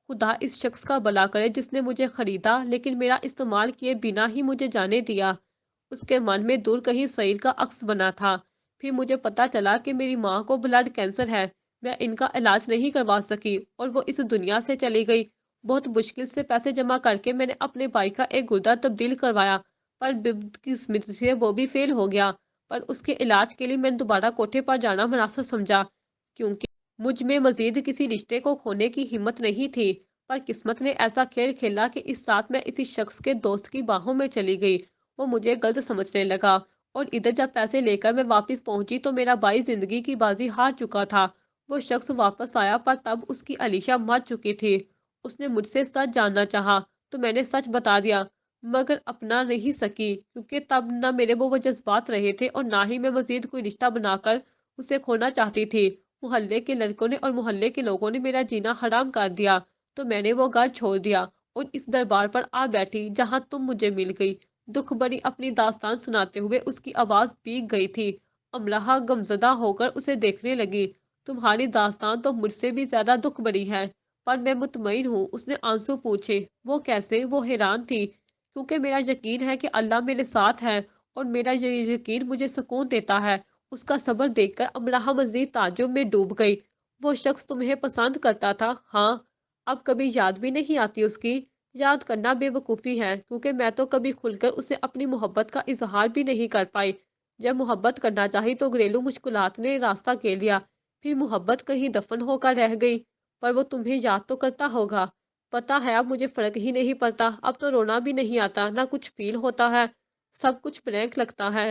खुदा इस शख्स का भला करे जिसने मुझे खरीदा लेकिन मेरा इस्तेमाल किए बिना ही मुझे जाने दिया। उसके मन में दूर कहीं सईद का अक्स बना था। फिर मुझे पता चला कि मेरी माँ को ब्लड कैंसर है। मैं इनका इलाज नहीं करवा सकी और वो इस दुनिया से चली गई। बहुत मुश्किल से पैसे जमा करके मैंने अपने भाई का एक गुर्दा तब्दील करवाया, पर बदकिस्मती से वो भी फेल हो गया। पर उसके इलाज के लिए मैंने दोबारा कोठे पर जाना मुनासिब समझा, क्योंकि मुझ में मजीद किसी रिश्ते को खोने की हिम्मत नहीं थी। पर किस्मत ने ऐसा खेल खेला कि इस रात मैं इसी शख्स के दोस्त की बाहों में चली गई। वो मुझे गलत समझने लगा और इधर जब पैसे लेकर मैं वापस पहुंची तो मेरा भाई जिंदगी की बाजी हार चुका था। वो शख्स वापस आया पर तब उसकी अलीशा मर चुकी थी। उसने मुझसे सच जानना चाहा तो मैंने सच बता दिया, मगर अपना नहीं सकी, क्योंकि तब न मेरे वो जज्बात रहे थे और ना ही मैं मजीद कोई रिश्ता बनाकर उसे खोना चाहती थी। मोहल्ले के लड़कों ने और मोहल्ले के लोगों ने मेरा जीना हराम कर दिया, तो मैंने वो घर छोड़ दिया और इस दरबार पर आ बैठी जहां तुम मुझे मिल गई। दुख भरी अपनी दास्तान सुनाते हुए उसकी आवाज भीग गई थी। अमलाहा गमजदा होकर उसे देखने लगी। तुम्हारी दास्तान तो मुझसे भी ज्यादा दुख भरी है, पर मैं मुतमईन हूँ। उसने आंसू पूछे। वो कैसे? वो हैरान थी, क्योंकि मेरा यकीन है कि अल्लाह मेरे साथ है और मेरा ये यकीन मुझे सुकून देता है। उसका सब्र देखकर अमलाहा मजीद ताज्जुब में डूब गई। वो शख्स तुम्हें पसंद करता था? हाँ। अब कभी याद भी नहीं आती उसकी? याद करना बेवकूफ़ी है, क्योंकि मैं तो कभी खुलकर उसे अपनी मोहब्बत का इजहार भी नहीं कर पाई। जब मोहब्बत करना चाही तो घरेलू मुश्किलात ने रास्ता घेर लिया। फिर मोहब्बत कहीं दफन होकर रह गई। पर वो तुम्हें याद तो करता होगा। पता है, अब मुझे फर्क ही नहीं पड़ता। अब तो रोना भी नहीं आता, ना कुछ फील होता है। सब कुछ ब्लैंक लगता है।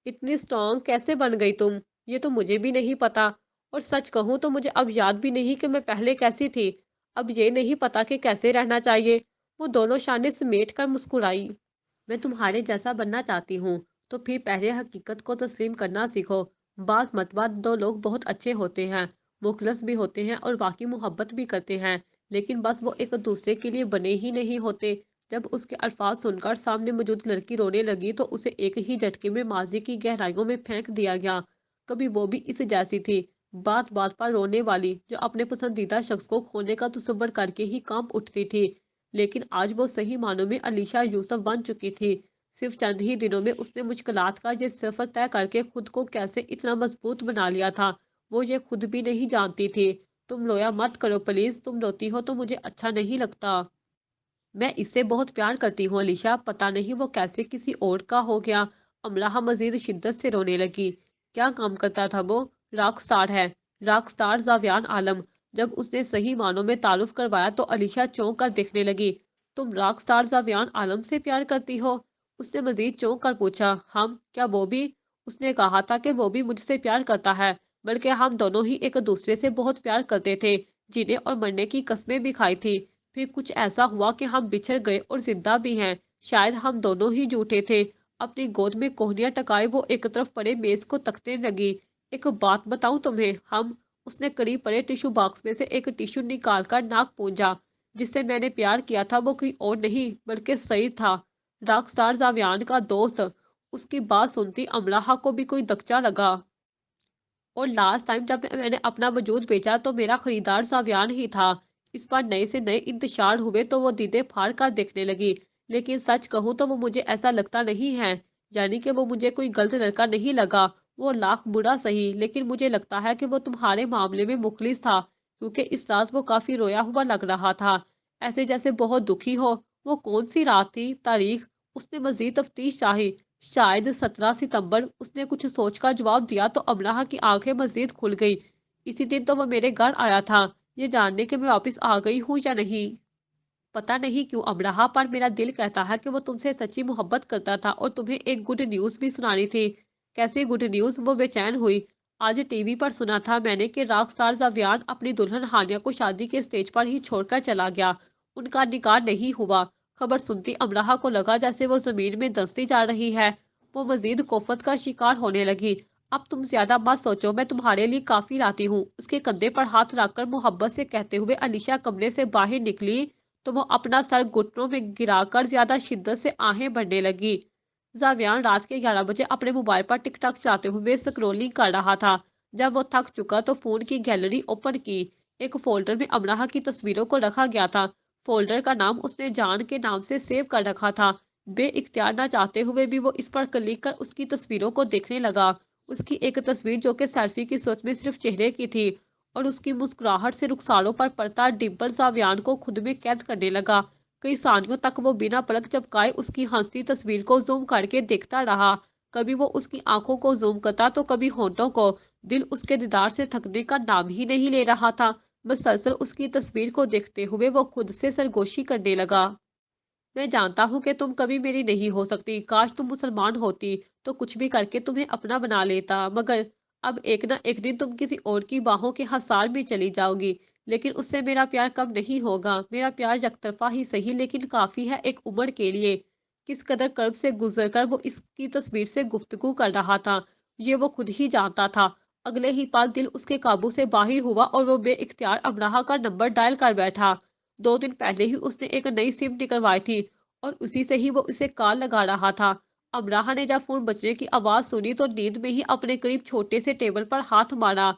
इतनी स्ट्रांग कैसे बन गई तुम? ये तो मुझे भी नहीं पता। और सच कहूँ तो मुझे अब याद भी नहीं कि मैं पहले कैसी थी। अब ये नहीं पता कि कैसे रहना चाहिए। वो दोनों शाने समेट कर मुस्कुराई। मैं तुम्हारे जैसा बनना चाहती हूँ, तो फिर पहले हकीकत को तस्लीम करना सीखो। बाज मतबा दो लोग बहुत अच्छे होते हैं, मुखलस भी होते हैं और वाकई मोहब्बत भी करते हैं, लेकिन बस वो एक दूसरे के लिए बने ही नहीं होते। जब उसके अल्फाज सुनकर सामने मौजूद लड़की रोने लगी तो उसे एक ही झटके में माजी की गहराइयों में फेंक दिया गया। कभी वो भी इस जैसी थी, बात बात पर रोने वाली, जो अपने पसंदीदा शख्स को खोने का तसव्वुर करके ही कांप उठती थी। लेकिन आज वो सही मानों में अलीशा यूसुफ बन चुकी थी। सिर्फ चंद ही दिनों में उसने मुश्किलात का ये सफर तय करके खुद को कैसे इतना मजबूत बना लिया था, वो ये खुद भी नहीं जानती थी। तुम रोया मत करो प्लीज, तुम रोती हो तो मुझे अच्छा नहीं लगता। मैं इससे बहुत प्यार करती हूँ अलीशा, पता नहीं वो कैसे किसी और का हो गया। املاح مزید شدت سے رونے لگی۔ کیا کام کرتا تھا وہ؟ راک سٹار ہے۔ راک سٹار زاویان عالم۔ جب اس نے صحیح معنوں میں تعارف کروایا تو علیشا چونک کر دیکھنے لگی۔ تم راک سٹار زاویان عالم سے پیار کرتی ہو؟ اس نے مزید چونک کر پوچھا۔ ہم کیا وہ بھی؟ اس نے کہا تھا کہ وہ بھی مجھ سے پیار کرتا ہے، بلکہ ہم دونوں ہی ایک دوسرے سے بہت پیار کرتے تھے، جینے اور مرنے کی قسمیں بھی کھائی تھی۔ پھر کچھ ایسا ہوا کہ ہم بچھڑ گئے اور زندہ بھی ہیں۔ شاید ہم دونوں ہی جھوٹے تھے۔ اپنی گود میں کوہنیاں ٹکائے وہ ایک طرف پڑے میز کو تکنے لگی۔ ایک بات بتاؤں تمہیں، اس نے قریب پڑے ٹیشو باکس میں سے ایک ٹیشو نکال کر ناک پونجا۔ جس سے میں نے پیار کیا تھا وہ کوئی اور نہیں بلکہ سعید تھا، راک سٹار زاویان کا دوست۔ اس کی بات سنتی املاحہ کو بھی کوئی دکچا لگا۔ اور لاسٹ ٹائم جب میں نے اپنا وجود بیچا تو میرا خریدار زاویان ہی تھا۔ اس پر نئے سے نئے انتشار ہوئے تو وہ دیدے پھاڑ کر دیکھنے لگی۔ لیکن سچ کہوں تو وہ مجھے ایسا لگتا نہیں ہے، یعنی کہ وہ مجھے کوئی غلط لڑکا نہیں لگا۔ وہ لاکھ برا صحیح، لیکن مجھے لگتا ہے کہ وہ تمہارے معاملے میں مخلص تھا، کیونکہ اس رات وہ کافی رویا ہوا لگ رہا تھا، ایسے جیسے بہت دکھی ہو۔ وہ کون سی رات تھی؟ تاریخ؟ اس نے مزید تفتیش چاہی۔ شاید 17 ستمبر، اس نے کچھ سوچ کر جواب دیا تو املاح کی آنکھیں مزید کھل گئی۔ اسی دن تو وہ میرے گھر آیا تھا، یہ جاننے کہ میں واپس آ گئی ہوں یا نہیں۔ پتہ نہیں کیوں املاح، پر میرا دل کہتا ہے کہ وہ تم سے سچی محبت کرتا تھا اور تمہیں ایک گڈ نیوز بھی سنانی تھی۔ کیسی گڈ نیوز؟ وہ بے چین ہوئی۔ آج ٹی وی پر سنا تھا میں نے کہ راک سٹار زاویان اپنی دلہن ہانیہ کو شادی کے اسٹیج پر ہی چھوڑ کر چلا گیا۔ ان کا نکاح نہیں ہوا۔ خبر سنتی املاح کو لگا جیسے وہ زمین میں دھنستی جا رہی ہے۔ وہ مزید کوفت کا شکار ہونے لگی۔ اب تم زیادہ مت سوچو، میں تمہارے لیے کافی لاتی ہوں۔ اس کے کندھے پر ہاتھ رکھ کر محبت سے کہتے ہوئے علیشا کمرے سے باہر نکلی تو وہ اپنا سر گھٹنوں میں گرا کر زیادہ شدت سے آہیں بھرنے لگی۔ زاویان رات کے 11 بجے اپنے موبائل پر ٹک ٹاک چلاتے ہوئے سکرولنگ کر رہا تھا۔ جب وہ تھک چکا تو فون کی گیلری اوپن کی۔ ایک فولڈر میں املاح کی تصویروں کو رکھا گیا تھا۔ فولڈر کا نام اس نے جان کے نام سے سیو کر رکھا تھا۔ بے اختیار نہ چاہتے ہوئے بھی وہ اس پر کلک کر اس کی تصویروں کو دیکھنے لگا۔ اس کی ایک تصویر جو کہ سیلفی کی سوچ میں صرف چہرے کی تھی، اور اس کی مسکراہٹ سے رخساروں پر پڑتا ڈمپل زاویان کو خود میں قید کرنے لگا۔ کئی ثانیوں تک وہ بنا پلک جھپکائے اس کی ہنستی تصویر کو زوم کر کے دیکھتا رہا۔ کبھی وہ اس کی آنکھوں کو زوم کرتا تو کبھی ہونٹوں کو۔ دل اس کے دیدار سے تھکنے کا نام ہی نہیں لے رہا تھا۔ مسلسل اس کی تصویر کو دیکھتے ہوئے وہ خود سے سرگوشی کرنے لگا۔ میں جانتا ہوں کہ تم کبھی میری نہیں ہو سکتی۔ کاش تم مسلمان ہوتی تو کچھ بھی کر کے تمہیں اپنا بنا لیتا، مگر اب ایک نہ ایک دن تم کسی اور کی باہوں کے حصار میں چلی جاؤ گی، لیکن اس سے میرا پیار کم نہیں ہوگا۔ میرا پیار یک طرفہ ہی صحیح لیکن کافی ہے ایک عمر کے لیے۔ کس قدر کرب سے گزر کر وہ اس کی تصویر سے گفتگو کر رہا تھا، یہ وہ خود ہی جانتا تھا۔ اگلے ہی پل دل اس کے قابو سے باہر ہوا اور وہ بے اختیار املاح کا نمبر ڈائل کر بیٹھا۔ 2 دن پہلے ہی اس نے ایک نئی سم نکلوائی تھی اور اسی سے ہی وہ اسے کال لگا رہا تھا۔ املاح نے جب فون بجنے کی آواز سنی تو نیند میں ہی اپنے قریب چھوٹے سے ٹیبل پر ہاتھ مارا۔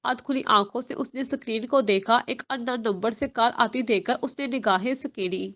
آدھ کھلی آنکھوں سے اس نے سکرین کو دیکھا۔ ایک ان نون نمبر سے کال آتی دیکھ کر اس نے نگاہیں سکیڑی۔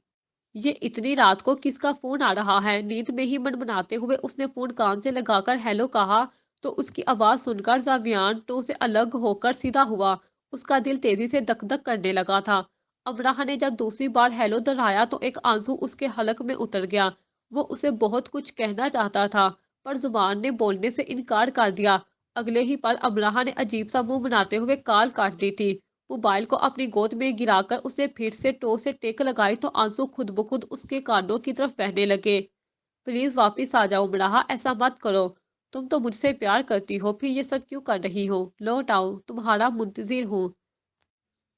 یہ اتنی رات کو کس کا فون آ رہا ہے؟ نیند میں ہی منمناتے ہوئے اس نے فون کان سے لگا کر ہیلو کہا تو اس کی آواز سن کر زاویان ٹو سے الگ ہو کر سیدھا ہوا۔ اس کا دل تیزی سے دک دک کرنے لگا تھا۔ املاح نے جب دوسری بار ہیلو دہرایا تو ایک آنسو اس کے حلق میں اتر گیا۔ وہ اسے بہت کچھ کہنا چاہتا تھا، پر زبان نے بولنے سے انکار کر دیا۔ اگلے ہی پل املاح نے عجیب سا منہ بناتے ہوئے کال کاٹ دی تھی۔ موبائل کو اپنی گود میں گرا کر اس نے پھر سے ٹو سے ٹیک لگائی تو آنسو خود بخود اس کے کانوں کی طرف بہنے لگے۔ پلیز واپس آ جاؤ املاح، ایسا مت کرو۔ تم تو مجھ سے پیار کرتی ہو، پھر یہ سب کیوں کر رہی ہو؟ لوٹ آؤ، تمہارا منتظر ہوں۔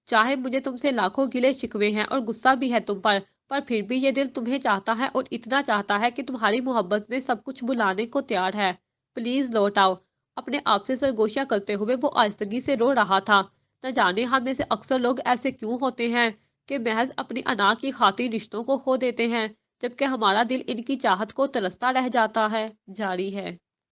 چاہے مجھے تم سے لاکھوں گلے شکوے ہیں اور غصہ بھی ہے تم پر پھر بھی یہ دل تمہیں چاہتا ہے اور اتنا چاہتا ہے کہ تمہاری محبت میں سب کچھ بلانے کو تیار ہے۔ پلیز لوٹ آؤ۔ اپنے آپ سے سرگوشیاں کرتے ہوئے وہ آہستگی سے رو رہا تھا۔ نہ جانے ہم میں سے اکثر لوگ ایسے کیوں ہوتے ہیں کہ محض اپنی انا کی خاطر رشتوں کو کھو دیتے ہیں، جبکہ ہمارا دل ان کی چاہت کو ترستا رہ جاتا ہے۔ جاری ہے۔